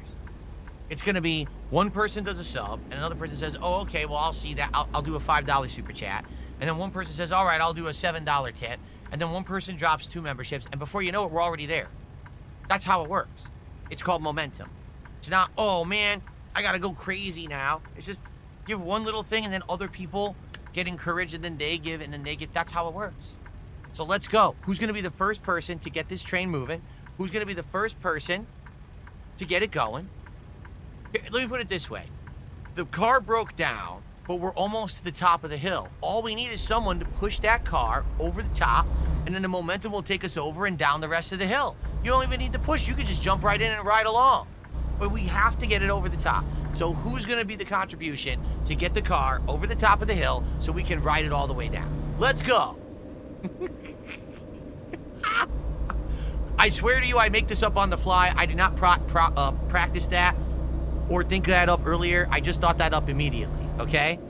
It's going to be one person does a sub, and another person says, oh, okay, well, I'll see that. I'll do a $5 super chat. And then one person says, all right, I'll do a $7 tip. And then one person drops 2 memberships, and before you know it, we're already there. That's how it works. It's called momentum. It's not, oh, man, I got to go crazy now. It's just give one little thing, and then other people get encouraged, and then they give, and then they give. That's how it works. So let's go. Who's going to be the first person to get this train moving? Who's going to be the first person to get it going? Here, let me put it this way. The car broke down, but we're almost to the top of the hill. All we need is someone to push that car over the top, and then the momentum will take us over and down the rest of the hill. You don't even need to push. You can just jump right in and ride along. But we have to get it over the top. So who's going to be the contribution to get the car over the top of the hill so we can ride it all the way down? Let's go. I swear to you, I make this up on the fly. I did not practice that or think that up earlier. I just thought that up immediately, okay?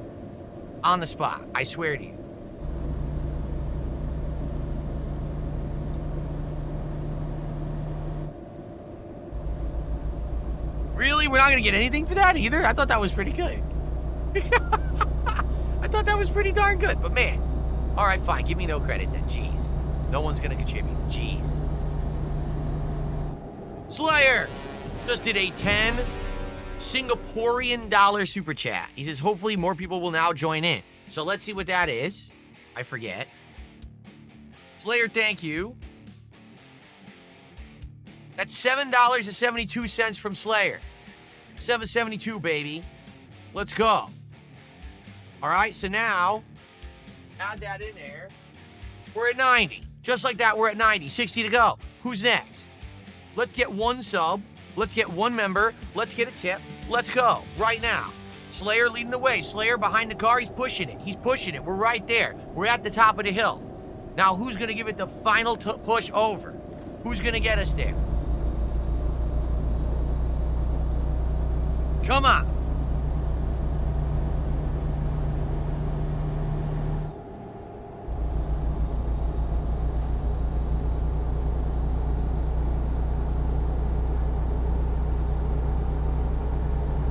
On the spot. I swear to you. Really? We're not going to get anything for that either? I thought that was pretty good. I thought that was pretty darn good, but man. All right, fine. Give me no credit then. Jeez. No one's going to contribute. Jeez. Slayer just did a 10 Singaporean dollar super chat. He says, hopefully more people will now join in. So let's see what that is. I forget. Slayer, thank you. That's $7.72 from Slayer. $7.72, baby. Let's go. All right, so now, add that in there. We're at 90. Just like that, we're at 90. 60 to go. Who's next? Let's get one sub. Let's get one member. Let's get a tip. Let's go. Right now. Slayer leading the way. Slayer behind the car. He's pushing it. He's pushing it. We're right there. We're at the top of the hill. Now, who's going to give it the final push over? Who's going to get us there? Come on.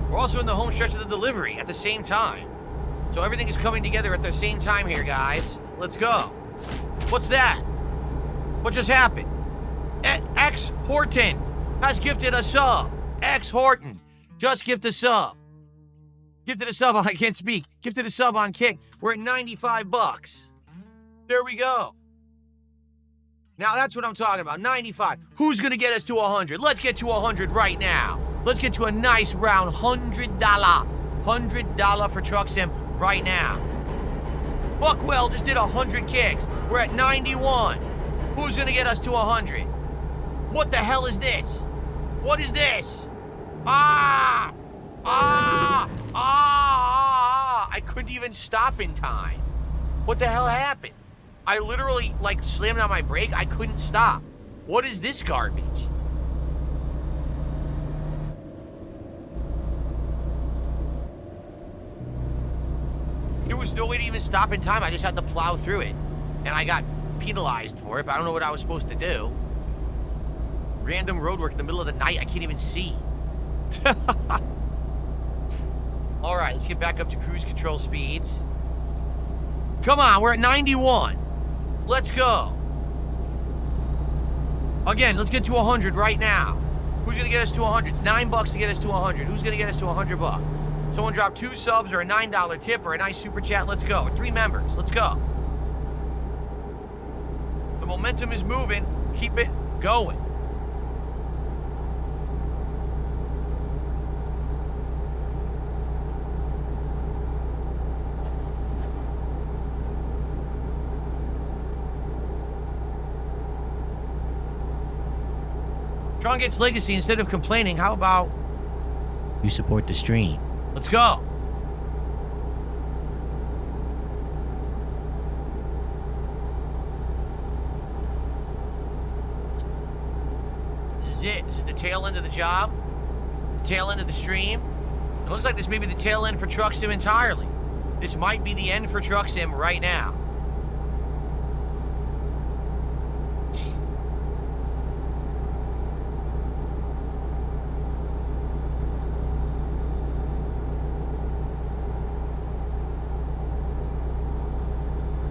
We're also in the home stretch of the delivery at the same time. So everything is coming together at the same time here, guys. Let's go. What's that? What just happened? X Horton has gifted a sub. X Horton just gifted a sub. Gifted a sub. I can't speak. Gifted a sub on Kick. We're at 95 bucks. There we go. Now that's what I'm talking about. 95. Who's gonna get us to 100? Let's get to 100 right now. Let's get to a nice round $100. $100 for Truck Sim right now. Buckwell just did 100 kicks. We're at 91. Who's gonna get us to 100? What the hell is this? What is this? I couldn't even stop in time. What the hell happened? I literally, slammed on my brake. I couldn't stop. What is this garbage? There was no way to even stop in time. I just had to plow through it. And I got penalized for it, but I don't know what I was supposed to do. Random roadwork in the middle of the night. I can't even see. All right, let's get back up to cruise control speeds. Come on, we're at 91. Let's go. Again, let's get to 100 right now. Who's gonna get us to 100? It's $9 to get us to 100. Who's gonna get us to 100 bucks? Someone drop 2 subs or a $9 tip or a nice super chat. Let's go. 3 members. Let's go. The momentum is moving. Keep it going. Strong Gets Legacy, instead of complaining, how about you support the stream? Let's go. This is it. This is the tail end of the job. The tail end of the stream. It looks like this may be the tail end for Truck Sim entirely. This might be the end for Truck Sim right now.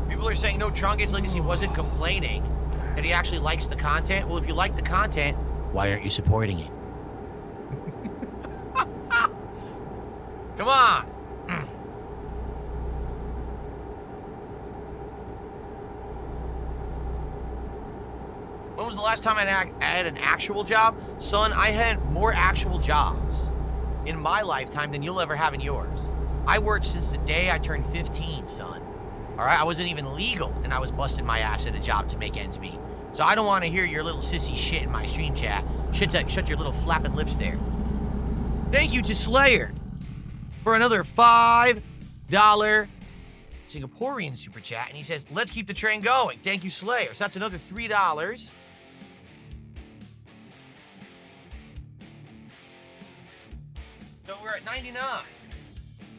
People are saying, no, Tron Gates Legacy wasn't complaining that he actually likes the content. Well, if you like the content, why aren't you supporting it? Come on. When was the last time I had an actual job? Son, I had more actual jobs in my lifetime than you'll ever have in yours. I worked since the day I turned 15, son. All right, I wasn't even legal, and I was busting my ass at a job to make ends meet. So I don't want to hear your little sissy shit in my stream chat. Shut your little flapping lips there. Thank you to Slayer for another $5 Singaporean super chat, and he says, let's keep the train going. Thank you, Slayer. So that's another $3. So we're at 99.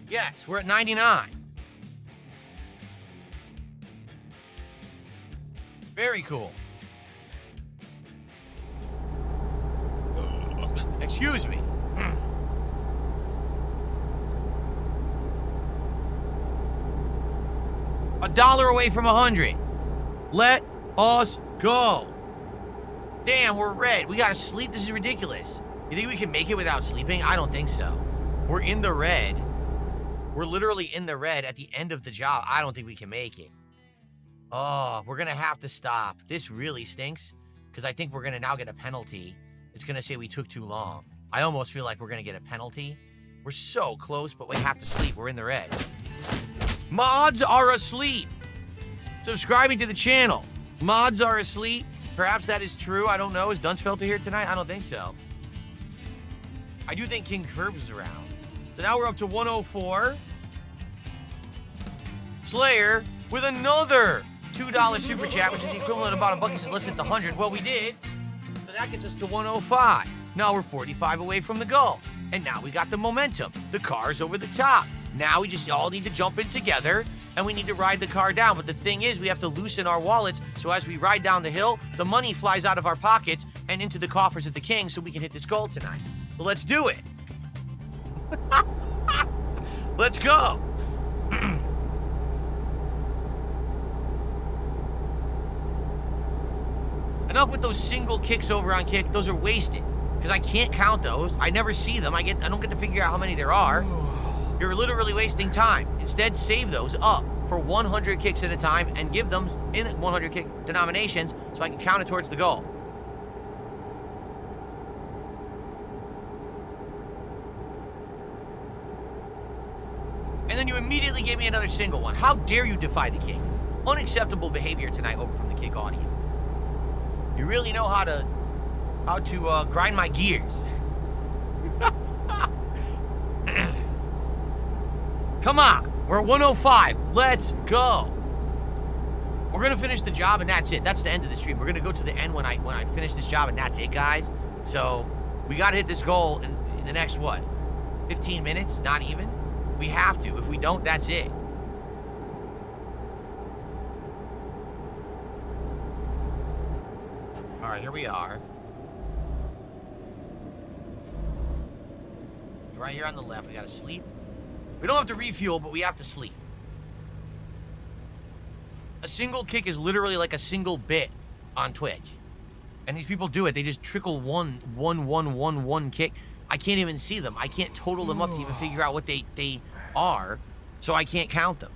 Yes, we're at 99. Very cool. Excuse me. $1 away from 100. Let us go. Damn, we're red. We gotta sleep. This is ridiculous. You think we can make it without sleeping? I don't think so. We're in the red. We're literally in the red at the end of the job. I don't think we can make it. Oh, we're gonna have to stop. This really stinks, because I think we're gonna now get a penalty. It's gonna say we took too long. I almost feel like we're gonna get a penalty. We're so close, but we have to sleep. We're in the red. Mods are asleep. Subscribing to the channel. Mods are asleep. Perhaps that is true. I don't know. Is Dunsfelter here tonight? I don't think so. I do think King Curbs is around. So now we're up to 104. Slayer with another $2 super chat, which is the equivalent of about $1. He says, let's hit the 100. Well, we did. So that gets us to 105. Now we're 45 away from the goal. And now we got the momentum. The car's over the top. Now we just all need to jump in together, and we need to ride the car down. But the thing is, we have to loosen our wallets, so as we ride down the hill, the money flies out of our pockets and into the coffers of the king so we can hit this goal tonight. But let's do it. Let's go. Enough with those single kicks over on kick. Those are wasted, because I can't count those. I never see them. I don't get to figure out how many there are. You're literally wasting time. Instead, save those up for 100 kicks at a time and give them in 100 kick denominations so I can count it towards the goal. And then you immediately gave me another single one. How dare you defy the king? Unacceptable behavior tonight over from the kick audience. You really know how to grind my gears. Come on, we're at 105. Let's go. We're gonna finish the job and that's it. That's the end of the stream. We're gonna go to the end when I finish this job and that's it, guys. So we gotta hit this goal in the next what? 15 minutes? Not even. We have to. If we don't, that's it. All right, here we are. Right here on the left. We gotta sleep. We don't have to refuel, but we have to sleep. A single kick is literally like a single bit on Twitch. And these people do it. They just trickle one kick. I can't even see them. I can't total them up to even figure out what they are, so I can't count them.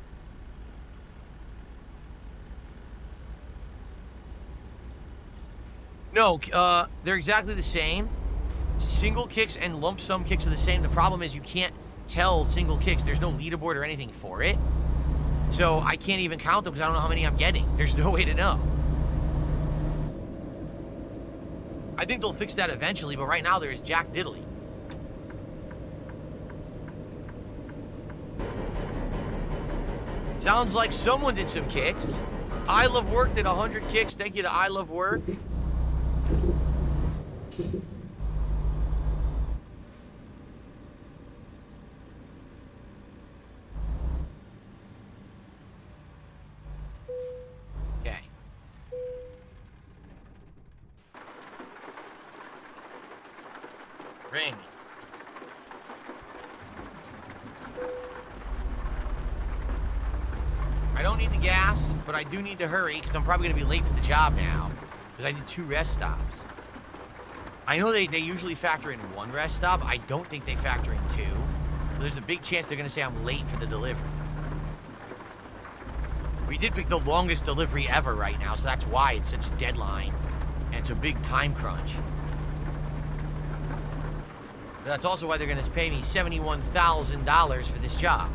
No, they're exactly the same. Single kicks and lump sum kicks are the same. The problem is you can't tell single kicks. There's no leaderboard or anything for it. So I can't even count them because I don't know how many I'm getting. There's no way to know. I think they'll fix that eventually, but right now there's Jack Diddley. Sounds like someone did some kicks. I Love Work did 100 kicks. Thank you to I Love Work. Okay. Ring. I don't need the gas, but I do need to hurry because I'm probably going to be late for the job now because I did 2 rest stops. I know they usually factor in 1 rest stop. I don't think they factor in 2. There's a big chance they're going to say I'm late for the delivery. We did pick the longest delivery ever right now, so that's why it's such a deadline and it's a big time crunch. But that's also why they're going to pay me $71,000 for this job.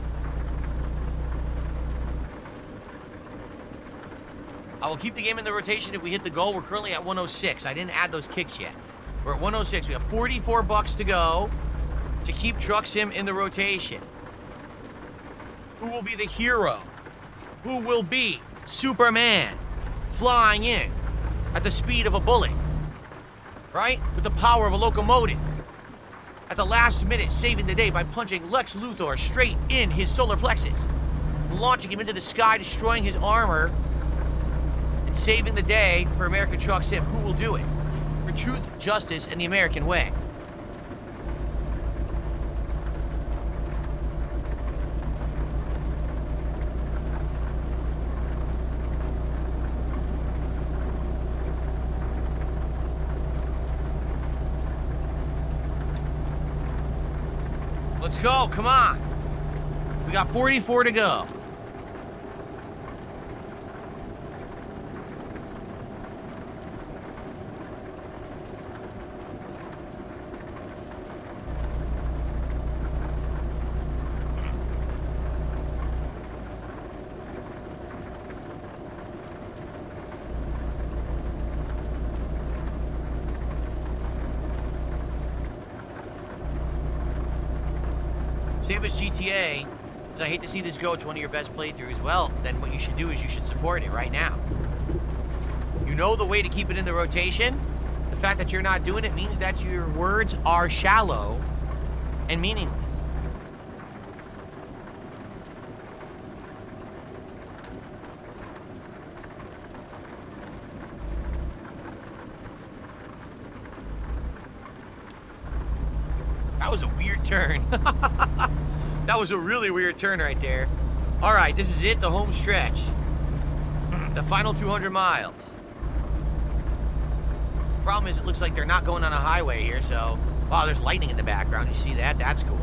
I will keep the game in the rotation if we hit the goal. We're currently at 106. I didn't add those kicks yet. We're at 106. We have $44 to go to keep Truck Sim in the rotation. Who will be the hero? Who will be Superman flying in at the speed of a bullet? Right? With the power of a locomotive. At the last minute, saving the day by punching Lex Luthor straight in his solar plexus. Launching him into the sky, destroying his armor. Saving the day for American Truck Sim. Who will do it? For truth, justice, and the American way. Let's go, come on. We got 44 to go. Same as GTA, because I hate to see this go to one of your best playthroughs. Well, then what you should do is you should support it right now. You know the way to keep it in the rotation? The fact that you're not doing it means that your words are shallow and meaningless. That was a weird turn. That was a really weird turn right there. All right, this is it, the home stretch. The final 200 miles. Problem is, it looks like they're not going on a highway here, so... Wow, there's lightning in the background. You see that? That's cool.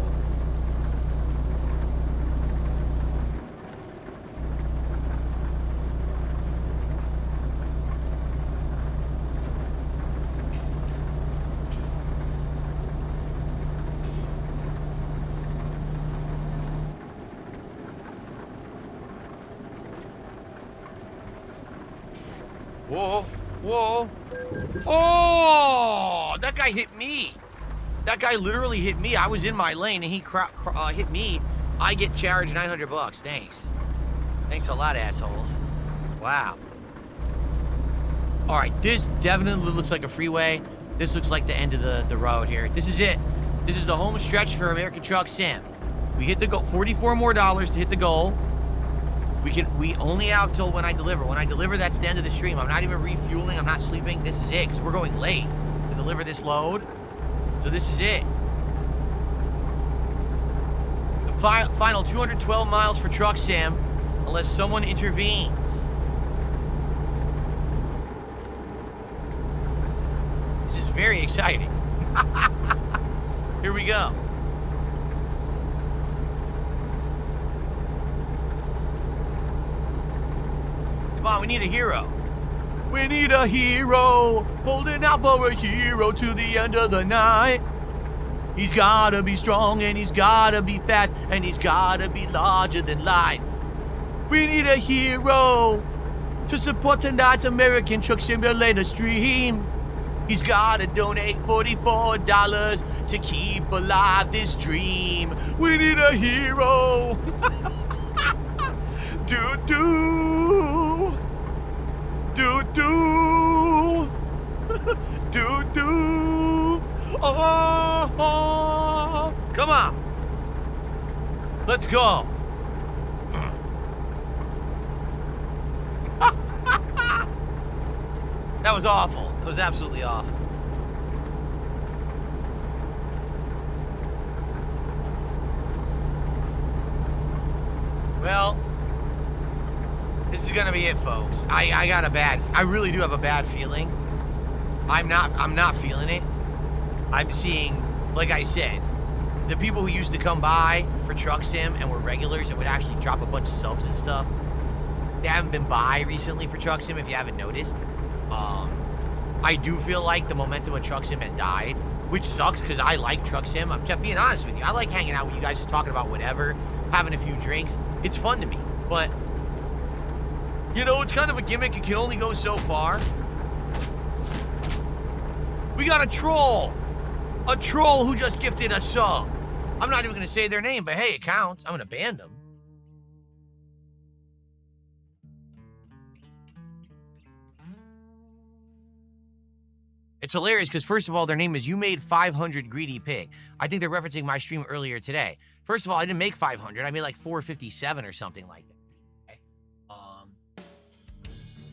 Whoa, whoa. Oh, that guy hit me. That guy literally hit me. I was in my lane and he hit me. I get charged $900. Thanks. Thanks a lot, assholes. Wow. All right, this definitely looks like a freeway. This looks like the end of the road here. This is it. This is the home stretch for American Truck Sim. We hit the goal, $44 more to hit the goal. We only have till when I deliver. When I deliver, that's the end of the stream. I'm not even refueling. I'm not sleeping. This is it, because we're going late to deliver this load. So this is it. The final 212 miles for Truck Sim, unless someone intervenes. This is very exciting. Here we go. Come on, we need a hero. We need a hero, holding out for a hero to the end of the night. He's gotta be strong and he's gotta be fast and he's gotta be larger than life. We need a hero to support tonight's American Truck Simulator stream. He's gotta donate $44 to keep alive this dream. We need a hero. Do-do. Do-do. Do-do. Oh. Come on. Let's go. That was awful. It was absolutely awful. Well, this is gonna be it, folks. I really do have a bad feeling. I'm not feeling it. I'm seeing, like I said, the people who used to come by for Truck Sim and were regulars and would actually drop a bunch of subs and stuff, they haven't been by recently for Truck Sim, if you haven't noticed. I do feel like the momentum of Truck Sim has died, which sucks because I like Truck Sim. I'm just being honest with you. I like hanging out with you guys, just talking about whatever, having a few drinks. It's fun to me, but you know, it's kind of a gimmick. It can only go so far. We got a troll who just gifted a sub. I'm not even going to say their name, but hey, it counts. I'm going to ban them. It's hilarious because, first of all, their name is You Made 500 Greedy Pig. I think they're referencing my stream earlier today. First of all, I didn't make 500. I made like 457 or something like that. Okay.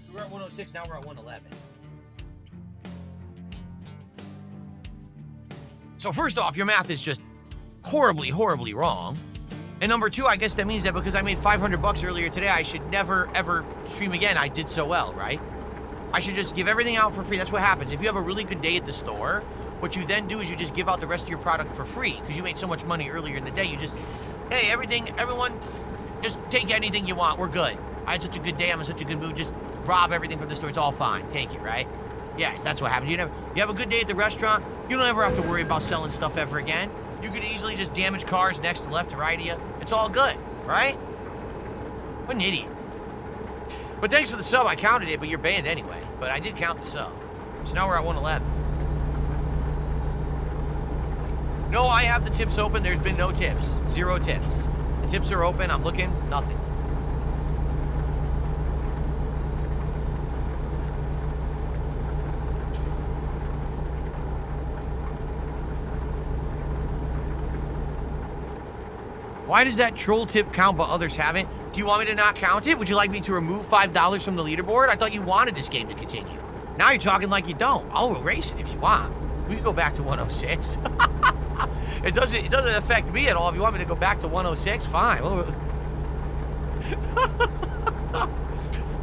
We were at 106, now we're at 111. So first off, your math is just horribly, horribly wrong. And number two, I guess that means that because I made 500 bucks earlier today, I should never, ever stream again. I did so well, right? I should just give everything out for free. That's what happens. If you have a really good day at the store, what you then do is you just give out the rest of your product for free because you made so much money earlier in the day. You just, hey, everyone, just take anything you want. We're good. I had such a good day. I'm in such a good mood. Just rob everything from the store. It's all fine. Take it, right? Yes, that's what happens. You have a good day at the restaurant. You don't ever have to worry about selling stuff ever again. You could easily just damage cars next to left to right of you. It's all good, right? What an idiot. But thanks for the sub. I counted it, but you're banned anyway. But I did count the sub. So now we're at 111. No, I have the tips open. There's been no tips. 0 tips. The tips are open. I'm looking. Nothing. Why does that troll tip count but others haven't? Do you want me to not count it? Would you like me to remove $5 from the leaderboard? I thought you wanted this game to continue. Now you're talking like you don't. I'll erase it if you want. We can go back to 106. It doesn't affect me at all. If you want me to go back to 106, fine.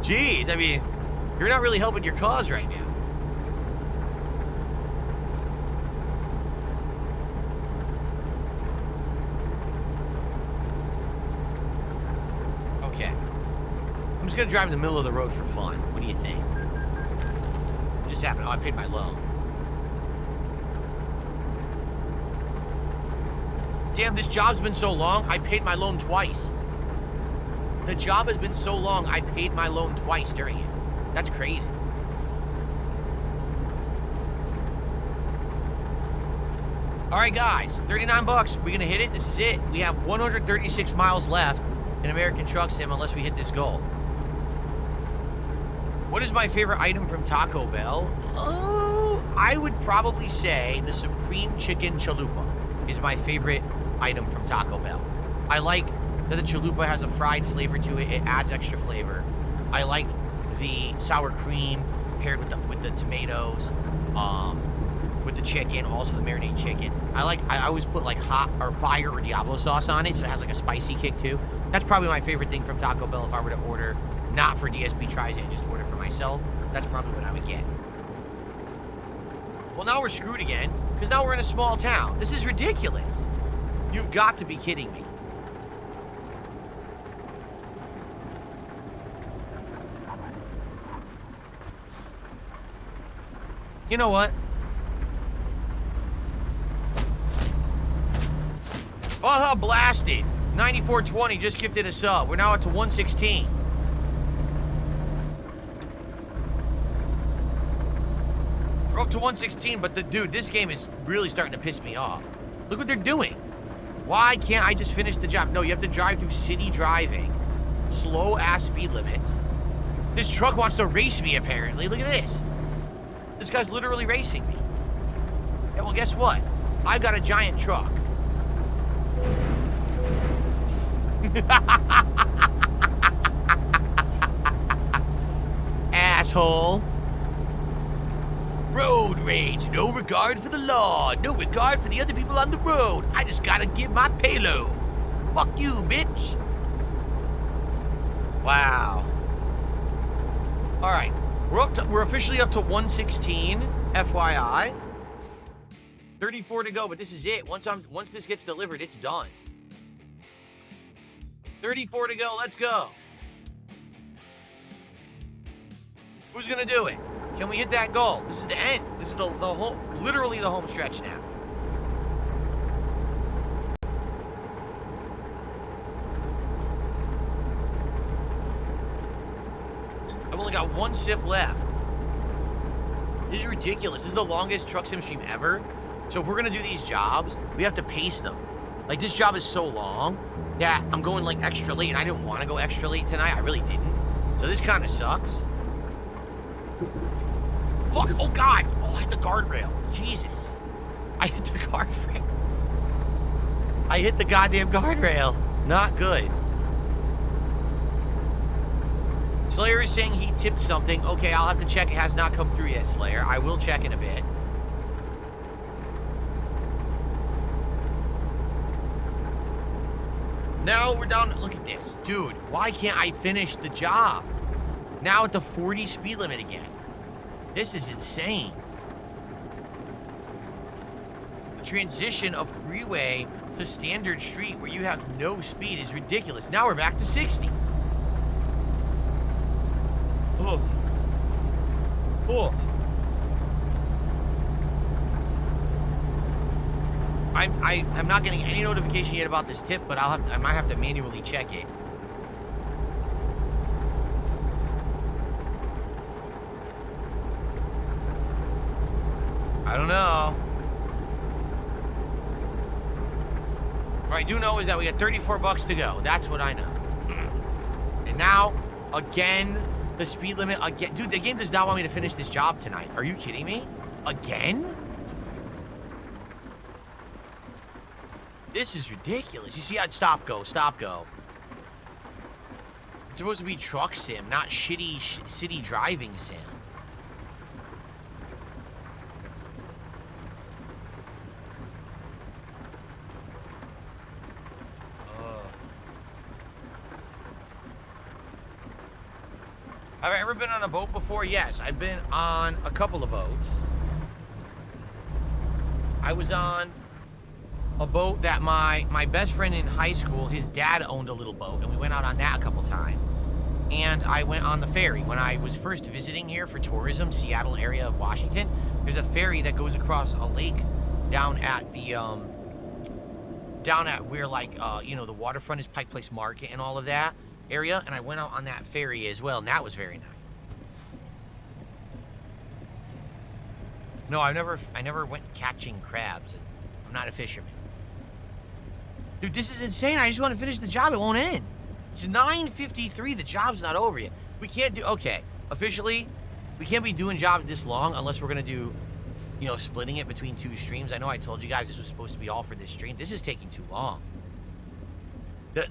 Jeez, I mean, you're not really helping your cause right now. I'm just gonna drive in the middle of the road for fun. What do you think? What just happened? Oh, I paid my loan. Damn, this job's been so long, I paid my loan twice. The job has been so long, I paid my loan twice during it. That's crazy. All right, guys, 39 bucks. We're gonna hit it. This is it. We have 136 miles left in American Truck Sim unless we hit this goal. What is my favorite item from Taco Bell? I would probably say the Supreme Chicken Chalupa is my favorite item from Taco Bell. I like that the chalupa has a fried flavor to it. It adds extra flavor. I like the sour cream paired with the tomatoes, with the chicken, also the marinated chicken. I always put like hot or fire or Diablo sauce on it, so it has like a spicy kick too. That's probably my favorite thing from Taco Bell if I were to order, not for DSP Tries It, just order for myself. That's probably what I would get. Well, now we're screwed again, because now we're in a small town. This is ridiculous. You've got to be kidding me. You know what? Baja Blasted. 9420 just gifted a sub. We're now up to 116. up to 116, but dude, this game is really starting to piss me off. Look what they're doing. Why can't I just finish the job? No, you have to drive through city driving. Slow-ass speed limits. This truck wants to race me, apparently. Look at this. This guy's literally racing me. Yeah, well, guess what? I've got a giant truck. Asshole. Road rage. No regard for the law. No regard for the other people on the road. I just gotta give my payload. Fuck you, bitch. Wow. All right. We're officially up to 116, FYI. 34 to go, but this is it. Once this gets delivered, it's done. 34 to go. Let's go. Who's gonna do it? Can we hit that goal? This is the end. This is the home, literally the home stretch now. I've only got one sip left. This is ridiculous. This is the longest truck sim stream ever. So if we're gonna do these jobs, we have to pace them. Like, this job is so long that I'm going like extra late, and I didn't want to go extra late tonight. I really didn't. So this kind of sucks. Fuck, oh God. Oh, I hit the guardrail. Jesus. I hit the guardrail. I hit the goddamn guardrail. Not good. Slayer is saying he tipped something. Okay, I'll have to check. It has not come through yet, Slayer. I will check in a bit. Now we're down. Look at this. Dude, why can't I finish the job? Now at the 40 speed limit again. This is insane. The transition of freeway to standard street where you have no speed is ridiculous. Now we're back to 60. Oh. Oh. I'm not getting any notification yet about this tip, but I might have to manually check it. I don't know. What I do know is that we got 34 bucks to go. That's what I know. And now, again, the speed limit again. Dude, the game does not want me to finish this job tonight. Are you kidding me? Again? This is ridiculous. You see how stop go. It's supposed to be truck sim, not shitty city driving sim. Have I ever been on a boat before? Yes, I've been on a couple of boats. I was on a boat that my best friend in high school, his dad owned a little boat, and we went out on that a couple times. And I went on the ferry. When I was first visiting here for tourism, Seattle area of Washington, there's a ferry that goes across a lake down at the, down at where, like, you know, the waterfront is Pike Place Market and all of that area, and I went out on that ferry as well, and that was very nice. No, I never went catching crabs. I'm not a fisherman. Dude, this is insane. I just want to finish the job. It won't end. It's 9:53. The job's not over yet. We can't do... Okay, officially, we can't be doing jobs this long unless we're going to do, you know, splitting it between two streams. I know I told you guys this was supposed to be all for this stream. This is taking too long.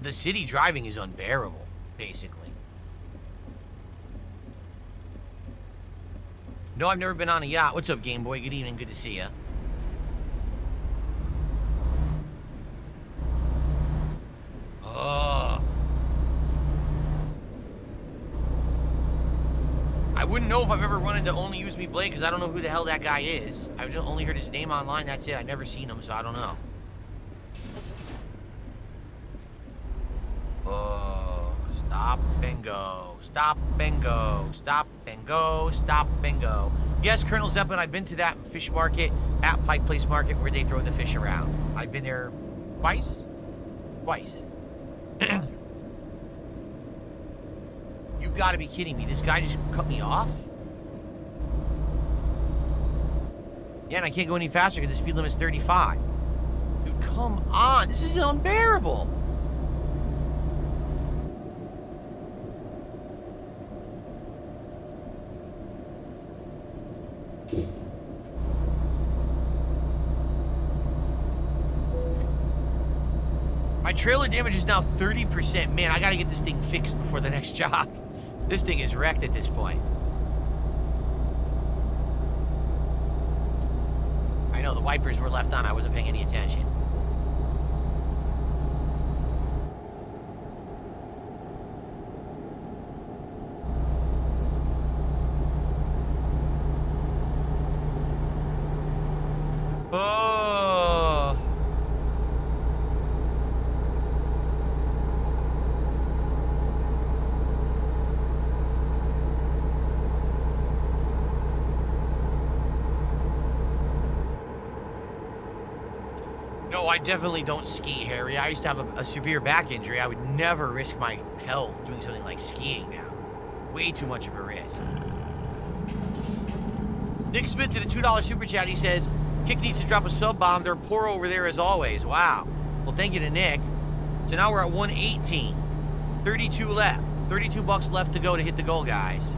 The city driving is unbearable, basically. No, I've never been on a yacht. What's up, Game Boy? Good evening. Good to see ya. I wouldn't know if I've ever run into Only Use Me Blade because I don't know who the hell that guy is. I've only heard his name online. That's it. I've never seen him, so I don't know. Stop and go. Stop and go. Stop and go. Stop and go. Yes, Colonel Zeppelin, I've been to that fish market at Pike Place Market where they throw the fish around. I've been there twice. You've got to be kidding me. This guy just cut me off? Yeah, and I can't go any faster because the speed limit's 35. Dude, come on. This is unbearable. My trailer damage is now 30%. Man, I gotta get this thing fixed before the next job. This thing is wrecked at this point. I know, the wipers were left on. I wasn't paying any attention. Oh. No, I definitely don't ski, Harry. I used to have a severe back injury. I would never risk my health doing something like skiing now. Way too much of a risk. Nick Smith did a $2 super chat. He says, Kick needs to drop a sub bomb. They're poor over there as always. Wow. Well, thank you to Nick. So now we're at 118. 32 left. 32 bucks left to go to hit the goal, guys.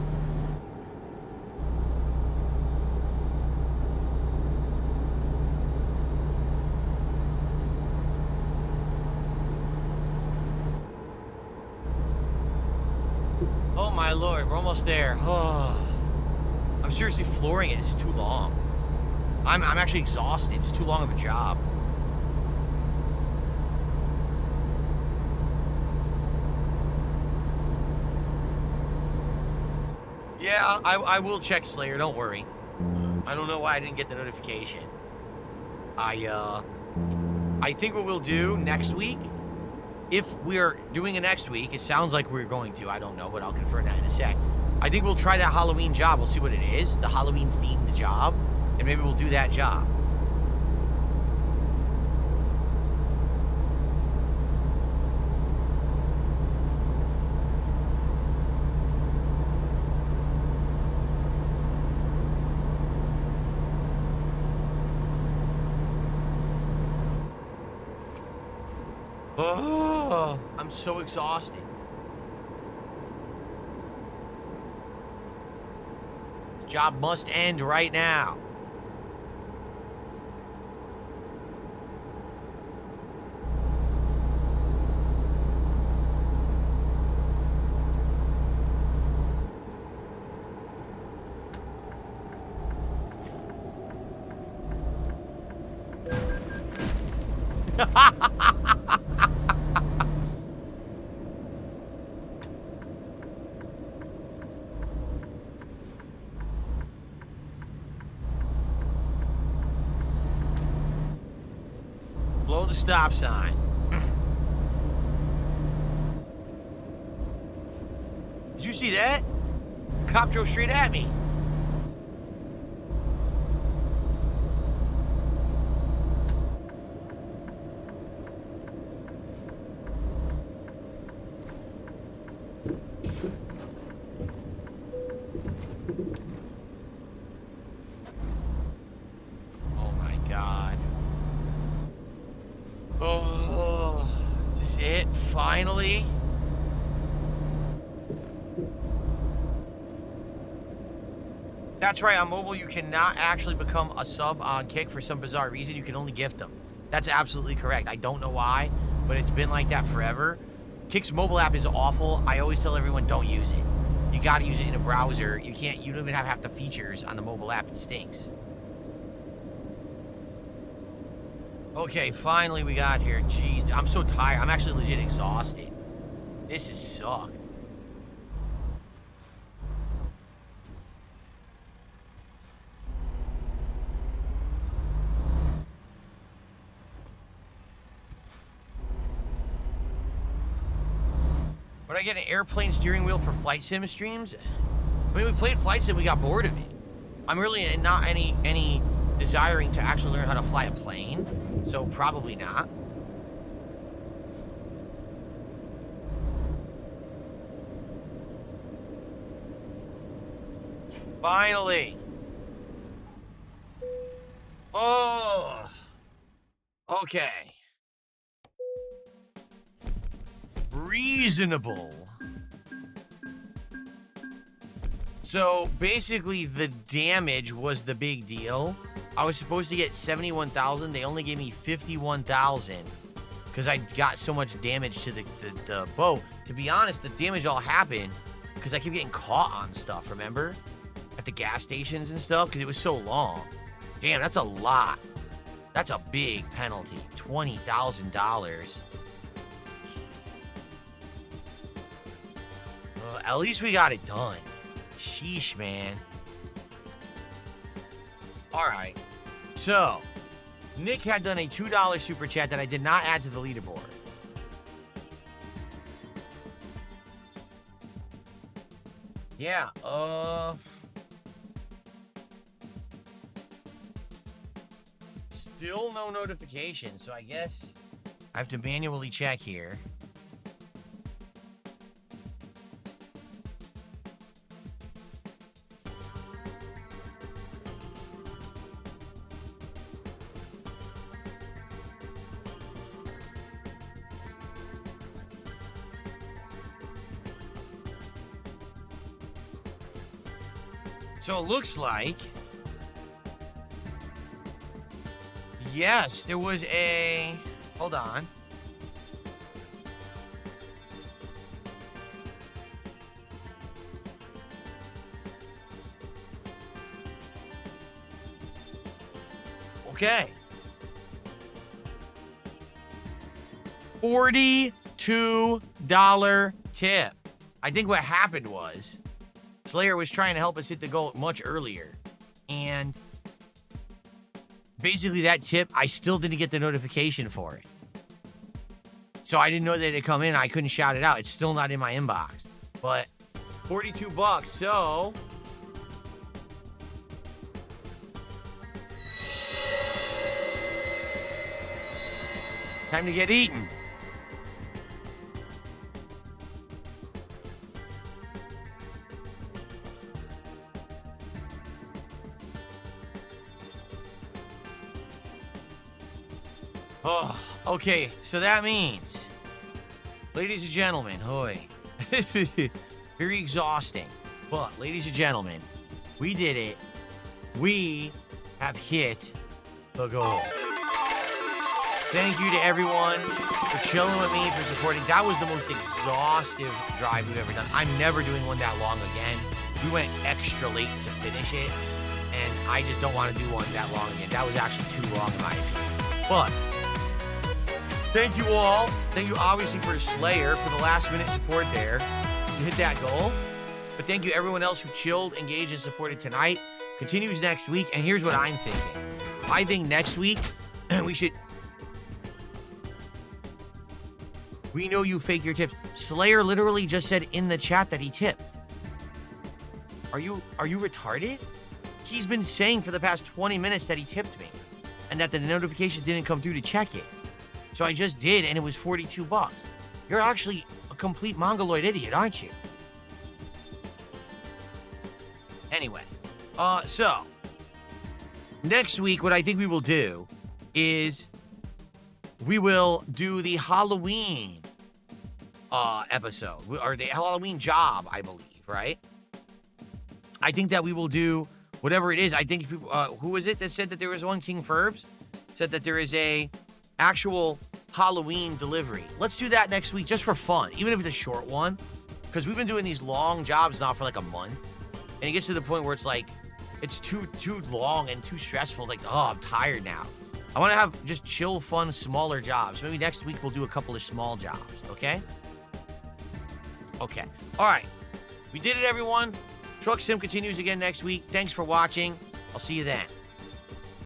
Oh my lord, we're almost there. Oh. I'm seriously flooring it. It's too long. I'm actually exhausted. It's too long of a job. Yeah, I will check Slayer, don't worry. I don't know why I didn't get the notification. I think what we'll do next week, if we're doing it next week, it sounds like we're going to, I don't know, but I'll confirm that in a sec. I think we'll try that Halloween job. We'll see what it is, the Halloween-themed job, and maybe we'll do that job. Oh, I'm so exhausted. This job must end right now. Blow the stop sign. Did you see that? Cop drove straight at me. Oh my God. Oh, is this it? Finally? That's right, on mobile you cannot actually become a sub on Kick for some bizarre reason. You can only gift them. That's absolutely correct. I don't know why, but it's been like that forever. Kick's mobile app is awful. I always tell everyone don't use it. You gotta use it in a browser. You don't even have half the features on the mobile app. It stinks. Okay, finally we got here. Jeez, I'm so tired. I'm actually legit exhausted. This has sucked. Would I get an airplane steering wheel for Flight Sim streams? I mean, we played Flight Sim, we got bored of it. I'm really not any desiring to actually learn how to fly a plane, so probably not. Finally. Oh. Okay. Reasonable. So basically the damage was the big deal. I was supposed to get 71,000. They only gave me 51,000 because I got so much damage to the boat. To be honest, the damage all happened because I kept getting caught on stuff, remember? At the gas stations and stuff because it was so long. Damn, that's a lot. That's a big penalty. $20,000. At least we got it done. Sheesh, man. All right. So, Nick had done a $2 super chat that I did not add to the leaderboard. Yeah, still no notification, so I guess I have to manually check here. So it looks like, yes, there was a, hold on. Okay. $42 tip. I think what happened was Slayer was trying to help us hit the goal much earlier. And basically that tip, I still didn't get the notification for it. So I didn't know that it had come in. I couldn't shout it out. It's still not in my inbox. But $42, so time to get eaten. Oh, okay, so that means, ladies and gentlemen, hoy, very exhausting, but ladies and gentlemen, we did it. We have hit the goal. Thank you to everyone for chilling with me, for supporting. That was the most exhaustive drive we've ever done. I'm never doing one that long again. We went extra late to finish it, and I just don't want to do one that long again. That was actually too long in my opinion. But thank you all. Thank you, obviously, for Slayer for the last-minute support there to hit that goal. But thank you, everyone else who chilled, engaged, and supported tonight. Continues next week, and here's what I'm thinking. I think next week, we should... We know you fake your tips. Slayer literally just said in the chat that he tipped. Are you retarded? He's been saying for the past 20 minutes that he tipped me, and that the notification didn't come through to check it. So I just did, and it was $42. You're actually a complete mongoloid idiot, aren't you? Anyway, so next week, what I think we will do is we will do the Halloween episode, or the Halloween job, I believe, right? I think that we will do whatever it is. I think people, who was it that said that there was one? King Ferbs said that there is a actual Halloween delivery. Let's do that next week just for fun, even if it's a short one, because we've been doing these long jobs now for like a month, and it gets to the point where it's like it's too long and too stressful. It's like, oh, I'm tired now. I want to have just chill, fun, smaller jobs. Maybe next week we'll do a couple of small jobs, okay? Okay. All right. We did it, everyone. Truck Sim continues again next week. Thanks for watching. I'll see you then.